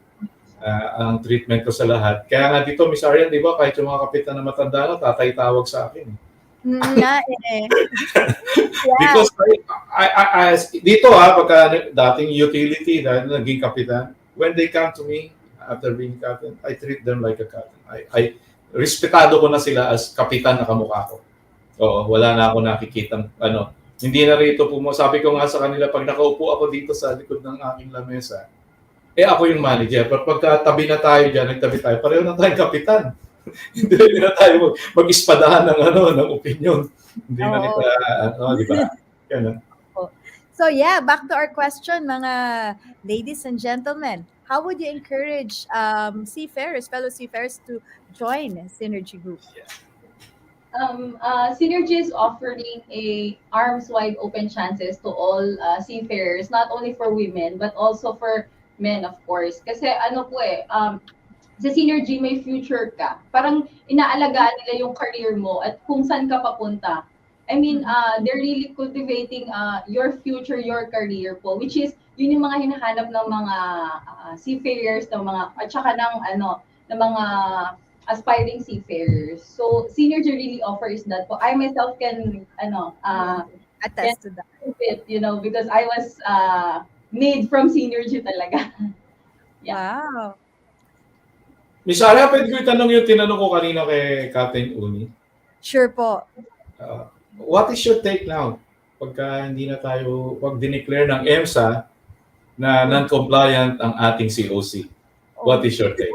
Ang treatment ko sa lahat. Kaya nga dito, Miss Arian, di ba, kahit yung mga kapitan na matanda na, tatay tawag sa akin. Because dito pagka dating utility, dahil naging kapitan, when they come to me, after being captain, I treat them like a captain. I respetado ko na sila as kapitan na kamukha ko. Oo, wala na ako nakikitang hindi na rito sabi ko nga sa kanila, pag nakaupo ako dito sa likod ng aking lamesa, ako yung manager. Pero pagka tabi na tayo dyan, nagtabi tayo, pareho na tayong kapitan. Hindi na tayo mag-ispadahan ng opinion. Hindi na kita, di ba? Yan. So yeah, back to our question, mga ladies and gentlemen. How would you encourage fellow seafarers to join Synergy Group? Synergy is offering a arms wide open chances to all seafarers, not only for women, but also for men, of course. Kasi sa Synergy may future ka. Parang inaalagaan nila yung career mo at kung saan ka papunta. I mean, they're really cultivating your future, your career po, which is yun yung mga hinahanap ng mga seafarers, at saka ng mga aspiring seafarers. So Synergy really offers that po. I myself can attest to that. Because I was made from Synergy talaga. Yeah. Wow. Miss Aria, pwede ko itanong yung tinanong ko kanina kay Captain Unni? Sure po. What is your take now? Pagka hindi na tayo, pag dineclare ng EMSA na non-compliant ang ating COC. What is your take?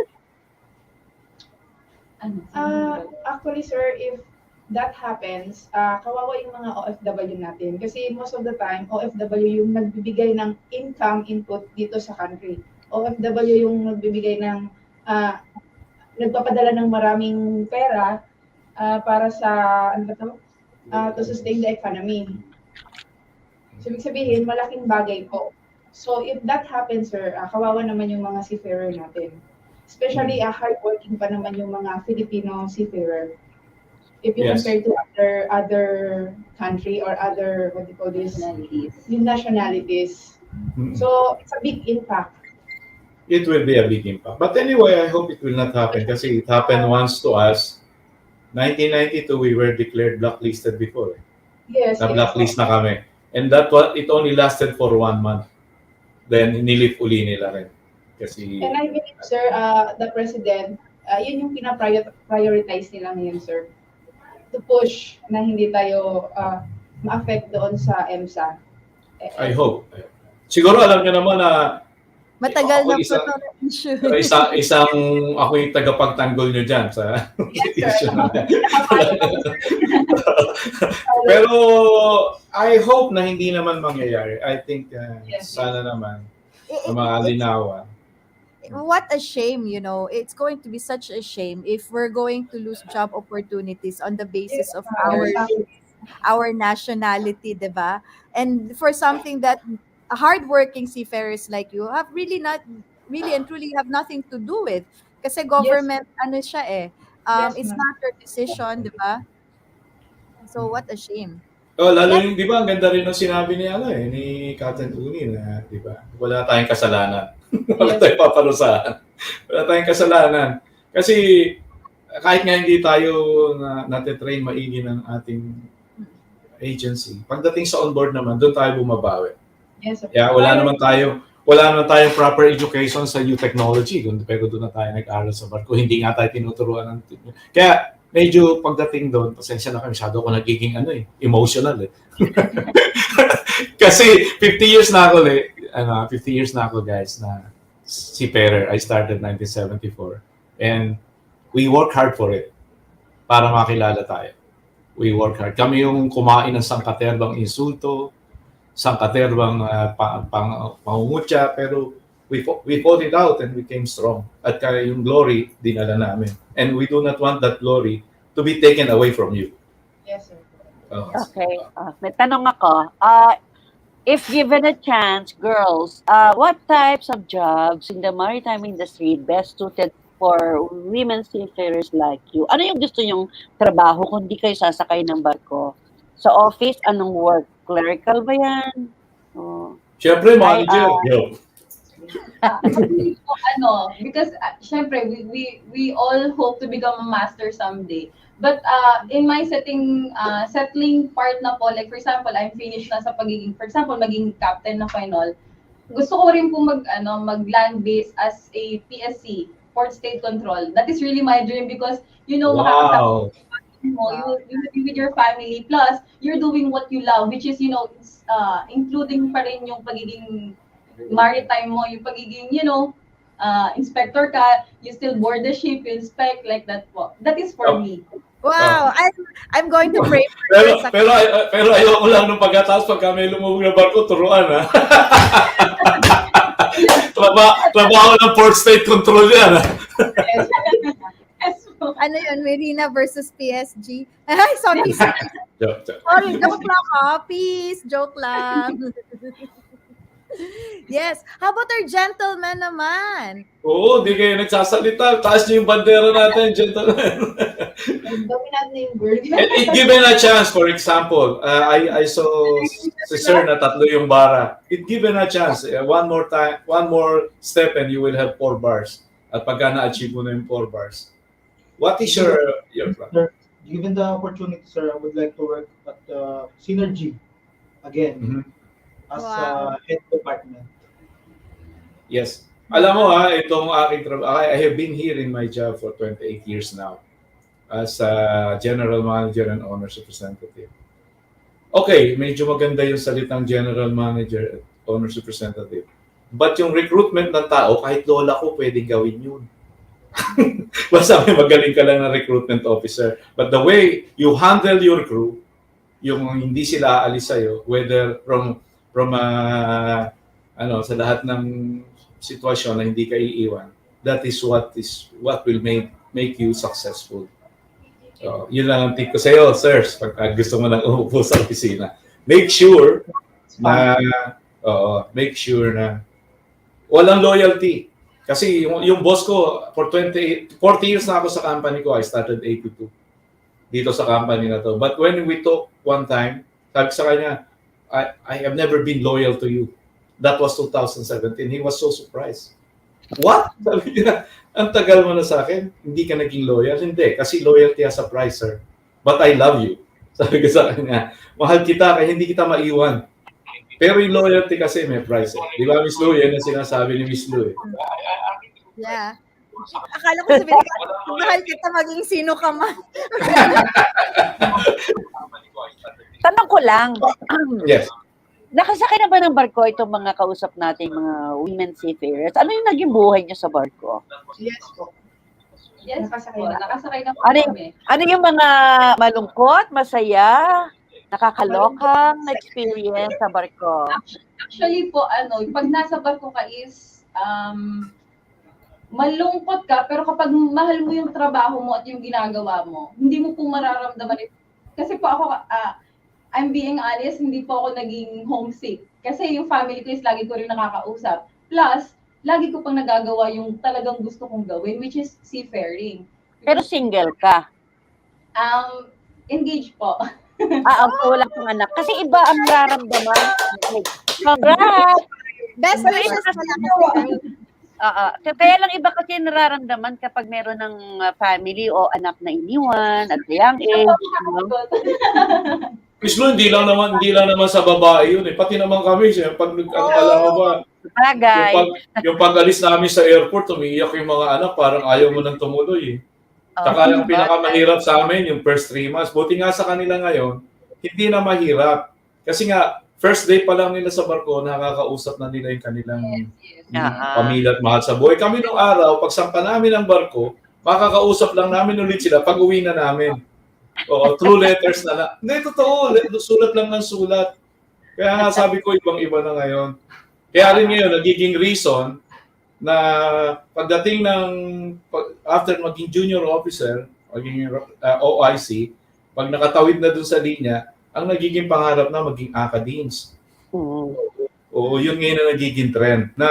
Actually, sir, if that happens, kawawa yung mga OFW natin. Kasi most of the time, OFW yung nagbibigay ng income input dito sa country. OFW yung nagbibigay ng, nagpapadala ng maraming pera para sa, to sustain the economy. So, ibig sabihin, malaking bagay po. So, if that happens, sir, kawawa naman yung mga seafarer natin. Especially, hardworking pa naman yung mga Filipino seafarer. If you compare to other country or other, what do you call this? Nationalities. So, it's a big impact. It will be a big impact. But anyway, I hope it will not happen kasi it happened once to us. 1992, we were declared blacklisted before. Yes. Na-blacklist na kami. And it only lasted for 1 month. Then, nilip uli nila rin. Kasi, and I believe, sir, the President, yun yung pina-prioritize nila ngayon, sir. To push na hindi tayo ma-affect doon sa EMSA. I hope. Siguro alam niyo naman na matagal na po itong issue. Ako yung tagapagtanggol nyo dyan sa issue na. Pero I hope na hindi naman mangyayari. I think sana naman maalinawan. What a shame, it's going to be such a shame if we're going to lose job opportunities on the basis of our nationality, diba? And for something that hardworking seafarers like you have really and truly have nothing to do with. Kasi government, it's not your decision, di ba? So, what a shame. Lalo yung, di ba, ang ganda rin ng sinabi ni Captain Unni na, di ba, wala tayong kasalanan. Wala tayong paparusahan. Wala tayong kasalanan. Kasi, kahit nga hindi tayo natitrain maigi ng ating agency, pagdating sa onboard naman, doon tayo bumabawi. Yes, wala naman tayong proper education sa new technology. Pero doon na tayo nag-aral sa barko. Hindi nga tayo tinuturuan ng kaya medyo pagdating doon, pasensya na kami, masyado ako nagiging emotional Kasi 50 years na ako guys na seafarer. I started 1974. And we work hard for it para makilala tayo. We work hard. Kami yung kumain ng sangkaterbang insulto, sangkaterbang pangungutya, pero we fought it out and we came strong. At kaya yung glory, dinala namin. And we do not want that glory to be taken away from you. Yes, sir. Okay. May tanong ako. If given a chance, girls, what types of jobs in the maritime industry best suited for women seafarers like you? Ano yung gusto nyong trabaho kung di kayo sasakay ng barko? Sa office, anong work? Clerical ba yan? Siyempre, manager. Actually po, because syempre, we all hope to become a master someday. But in my settling part na po, like for example, I'm finished na sa pagiging, for example, maging captain na final. Gusto ko rin po mag-land base as a PSC, Port State Control. That is really my dream because, Wow. you be with your family. Plus, you're doing what you love, which is, including pa rin yung pagiging maritime mo, yung pagiging, inspector ka, you still board the ship, you inspect, like that po. That is for me. Wow, I'm going to pray for pero, your pero, pero ayoko lang nung pagkatapos pagka may lumubog na barko, turuan ha. Trabaho ng Port State Control yan ha. Ano yun, Marina versus PSG? Ay, sorry. Joke. Sorry, joke lang ha. Peace, joke lang. Yes. How about our gentleman naman? Oo, di kayo nagsasalita. Taas niyo yung bandera natin, gentlemen. Dominant na yung word. It given a chance, for example, I saw si Sir na 3 yung bara. It given a chance. One more step and you will have 4 bars. At pagka na-achieve mo na yung 4 bars. What is your plan? Sir, given the opportunity, sir, I would like to work at Synergy again as head department. Yes. Alam mo itong aking trabaho, I have been here in my job for 28 years now as a general manager and owners representative. Okay, medyo maganda yung salitang general manager at owners representative. But yung recruitment ng tao, kahit lola ko, pwedeng gawin yun. Basta may magaling ka lang na recruitment officer. But the way you handle your crew, yung hindi sila aalis sa'yo, whether from sa lahat ng sitwasyon na hindi ka iiwan, that is what will make you successful. So, yun lang ang tip ko sa iyo, sirs, pag gusto mo nang umupo sa opisina. Make sure na walang loyalty. Kasi yung boss ko, for 40 years na ako sa company ko, I started 82 dito sa company na to. But when we talk one time, sabi sa kanya, I have never been loyal to you. That was 2017. He was so surprised. What? Sabi niya, ang tagal mo na sa akin, hindi ka naging loyal? Hindi, kasi loyalty has a price, sir. But I love you. Sabi ko sa kanya, mahal kita kaya hindi kita maiwan. Pero yung loyalty kasi may price. Di ba, Miss Lou? Yan ang sinasabi ni Miss Lou. Yeah. Akala ko sabihin ka, mahal kita maging sino ka man. Tanong ko lang. Yes. Nakasakay na ba ng barko itong mga kausap natin, mga women seafarers? Ano yung naging buhay niyo sa barko? Yes po. Yes, nakasakay na po Ano, kami. ano yung mga malungkot, masaya, nakakalokang experience sa barko? Actually po, pag nasa barko ka is, malungkot ka, pero kapag mahal mo yung trabaho mo at yung ginagawa mo, hindi mo po mararamdaman. Kasi po ako, I'm being honest, hindi po ako naging homesick. Kasi yung family ko is lagi ko rin nakakausap. Plus, lagi ko pang nagagawa yung talagang gusto kong gawin, which is seafaring. Pero single ka? Engaged po. Wala kang anak. Kasi iba ang nararamdaman. Congrats! Best wishes pala kasi. Kaya lang iba kasi nararamdaman kapag meron ng family o anak na iniwan at young age. Miss Lou, hindi lang naman sa babae yun eh. Pati naman kami siya. Pag alam mo ba, yung pag-alis namin sa airport, umiiyak yung mga anak, parang ayaw mo nang tumuloy eh. Saka yung pinakamahirap sa amin, yung first 3 months. Buti nga sa kanila ngayon, hindi na mahirap. Kasi nga, first day pa lang nila sa barko, nakakausap na nila yung kanilang pamilya at mahal sa buhay. Kami nung araw, pag sampa namin ng barko, makakausap lang namin ulit sila pag uwi na namin. Oo, through letters na lang. Hindi, totoo. Sulat lang ng sulat. Kaya nga sabi ko, ibang-iba na ngayon. Kaya rin ngayon, nagiging reason na pagdating ng, after maging junior officer, maging OIC, pag nakatawid na dun sa linya, ang nagiging pangarap na maging academics. Oo, yun ngayon ang nagiging trend. Na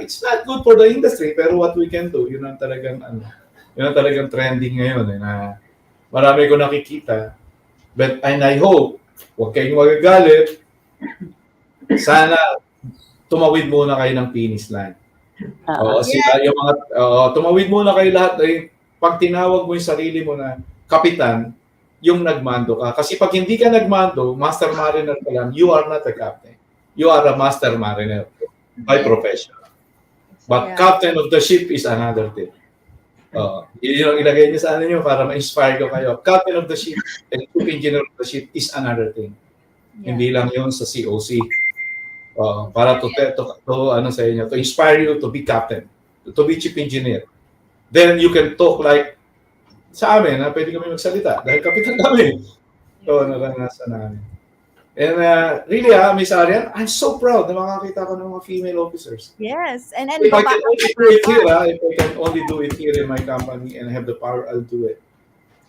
it's not good for the industry, pero what we can do, yun ang talagang, yun ang talagang trending ngayon. Na marami ko nakikita. But, and I hope, huwag kayong magagalit. Sana, tumawid muna kayo ng finish line. Oo, sila yung mga, tumawid muna kayo lahat. Pag tinawag mo yung sarili mo na kapitan, yung nagmando ka. Kasi pag hindi ka nagmando, master mariner ka lang, you are not a captain. You are a master mariner by profession. But captain of the ship is another thing. Yun yung ilagay niyo sa ano nyo para ma-inspire ko kayo. Captain of the ship and chief engineer of the ship is another thing. Hindi lang yun sa COC. Para to ano sa inyo, to inspire you to be captain, to be chief engineer. Then you can talk like sa amin, pwede kami magsalita dahil kapitan kami. Naranasan namin. And really, Miss Arian, I'm so proud na makakita ko ng mga female officers. Yes, and if I can only do it here, if I can only do it here in my company and have the power, I'll do it.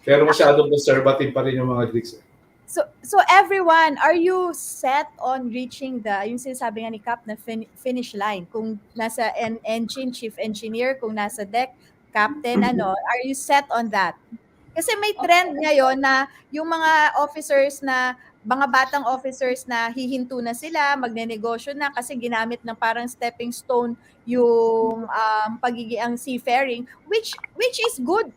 Pero masyadong conservative pa rin yung mga Greeks. So everyone, are you set on reaching yung sinasabi nga ni Cap na finish line? Kung nasa engine, chief engineer, kung nasa deck, captain, are you set on that? Kasi may trend ngayon na yung mga officers na, mga batang officers na hihinto na sila, magnenegosyo na kasi ginamit ng parang stepping stone yung pagiging seafaring, which is good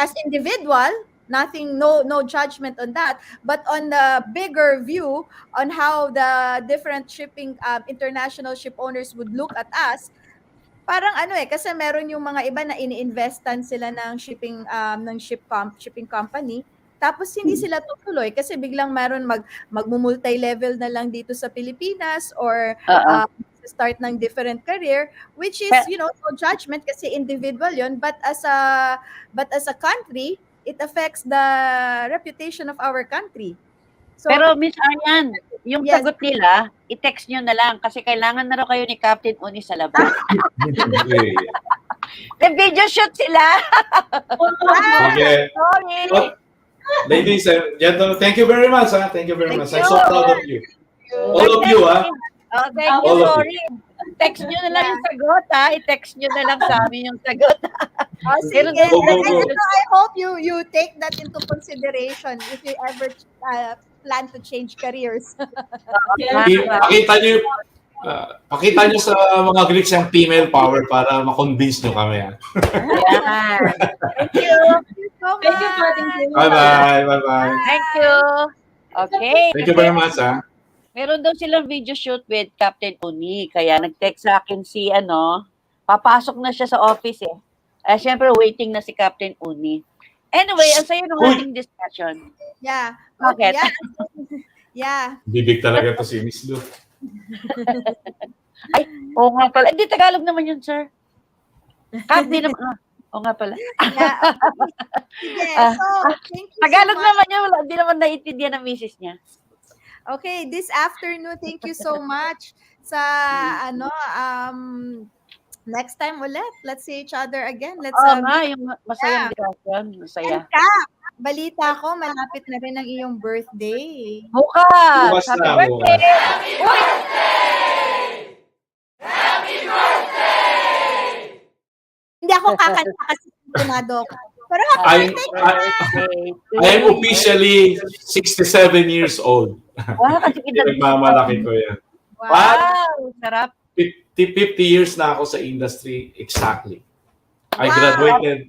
as individual. Nothing, no judgment on that, but on the bigger view on how the different shipping international ship owners would look at us, parang kasi meron yung mga iba na ini-investan sila ng ng shipping company, tapos hindi sila tutuloy kasi biglang meron magmumulti-level na lang dito sa Pilipinas or start ng different career, which is no judgment kasi individual yon, but as a country, it affects the reputation of our country. So, pero Miss Arian, yung sagot nila, i-text nyo na lang kasi kailangan na raw kayo ni Captain Unni sa labas. May video shoot sila. Okay. Sorry. Ladies and gentlemen, thank you very much. Thank you very much. I'm so proud of you. All of you, thank you, sorry. Text nyo na lang yung sagot, I-text nyo na lang sa amin yung sagot. Sige. I hope you take that into consideration if you ever plan to change careers. Pakita nyo sa mga Greeks yung female power para ma-convince nyo kami. Thank you. Thank you for the Bye-bye. Thank you. Okay. Thank you very much. Meron daw silang video shoot with Captain Unni. Kaya nag-text sa akin si papasok na siya sa office syempre waiting na si Captain Unni. Anyway, ang sayo ng ating discussion. Yeah. Bakit? Yeah. Bibig talaga to si Miss Lu. Ay, oo nga pala. Hindi, Tagalog naman yun, sir. Cap, di naman. Oo nga pala. Yeah. Sige, so, thank you Tagalog so much. naman yun. Hindi naman naiintindihan ng misis niya. Okay, this afternoon, thank you so much sa next time ulit. Let's see each other again. Let's yung masayang discussion. Masaya. Cap, balita ko, malapit na rin ang iyong birthday. Bukas! Happy birthday! Happy birthday! Hindi ako kakanta kasi sinado ko. Pero I am officially 67 years old. Nagmamalaki ko yan. Wow! Sarap. 50 years na ako sa industry exactly. I graduated.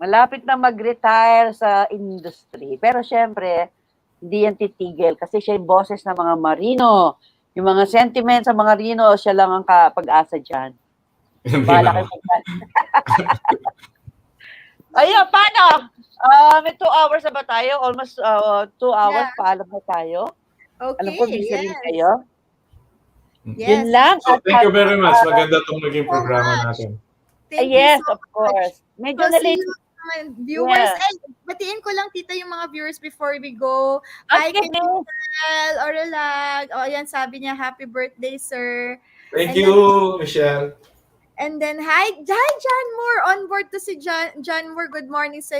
Malapit na mag-retire sa industry. Pero syempre, hindi yan titigil kasi siya yung boses ng mga Marino. Yung mga sentiments sa mga Marino, siya lang ang pag-asa dyan. Bahala kayo Ayun, paano? May 2 hours na ba tayo? Almost 2 hours, paalam na tayo. Okay, Alam ko, busy rin kayo. Yes. Yun lang. So, thank you very much. Maganda itong naging programa natin. Thank you Yes, so of much. course. Medyo So, see na-late. you mga viewers. Yeah. Ay, batiin ko lang, tita, yung mga viewers before we go. Hi, Okay. Kendall, Oralag. O, ayan, sabi niya, happy birthday, sir. Thank And then, you, Michelle. And then, hi, John Moore. On board to si John Moore. Good morning sa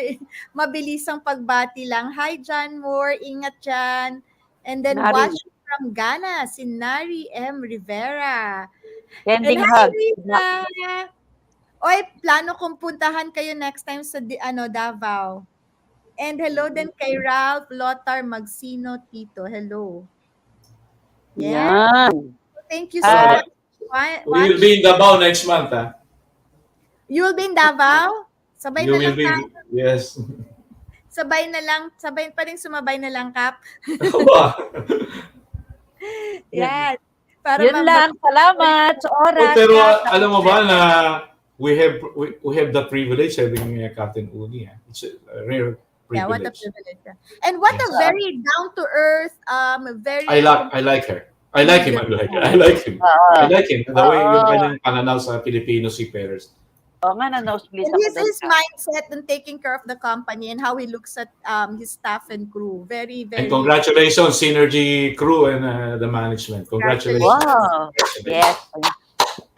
mabilisang pagbati lang. Hi, John Moore. Ingat dyan. And then, Nari. watching from Ghana, si Nari M. Rivera. And Sending hi, hug. Rita. Oy, plano kong puntahan kayo next time sa Davao. And hello din kay Ralph Lothar Magsino Tito. Hello. Yeah. Yan. Thank you so much. We will be in Davao next month, ha? You will be in Davao? Sabay You na will lang, be, Kap. yes. Sabay na lang, sabay pa rin sumabay na lang, Kap. Yan. Para Yun lang. Salamat sa oras. Pero Kap. alam mo ba na we have the privilege having Captain Unni. It's a rare privilege. Yeah, what a privilege. And what a very down-to-earth, very... I like her. I like him. I like him. I like him. The way yung kanyang pananaw sa Filipino seafarers. Oo nga, na-nosebleed And ako doon. his mindset in taking care of the company and how he looks at his staff and crew. Very, very... And congratulations, Synergy crew and the management. Congratulations. Wow. Yes.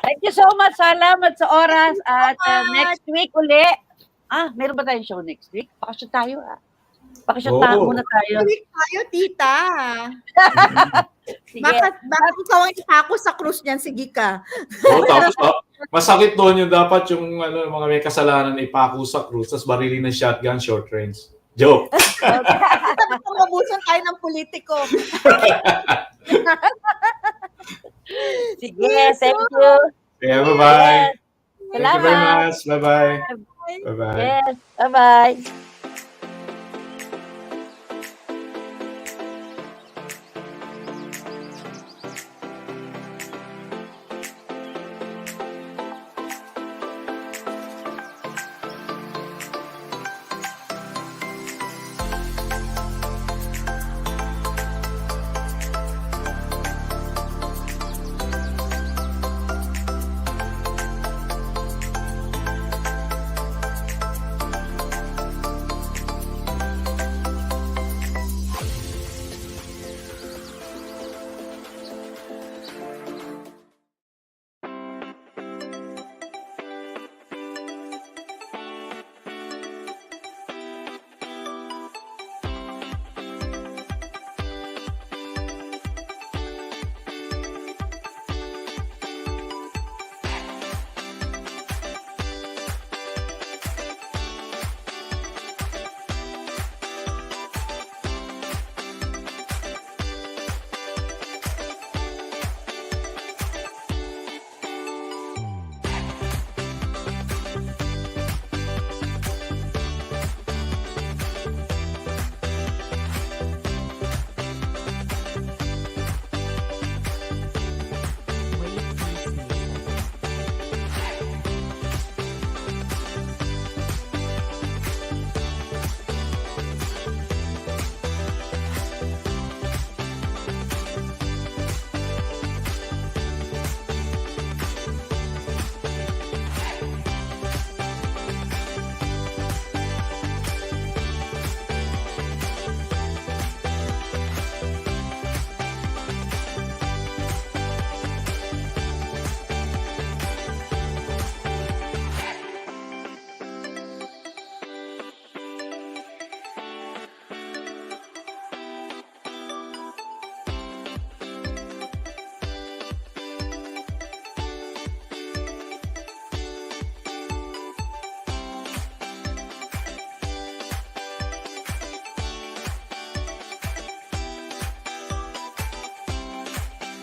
Thank you so much. Salamat sa oras. At next week uli. Meron ba tayong show next week? Bakasyon tayo, Bakasyon muna tayo. Next week tayo, tita. Sige. Bakit ikaw ang ipako sa cruise niyan? Sige ka. Tapos masakit doon yung dapat yung mga may kasalanan ipako sa cruise tapos barilin ng shotgun short range. Joke. Tapos mabusan tayo ng politiko. Sige, thank you. Yeah, bye-bye. Thank you very Salamat. much. Bye-bye. Bye-bye. Yes, bye-bye.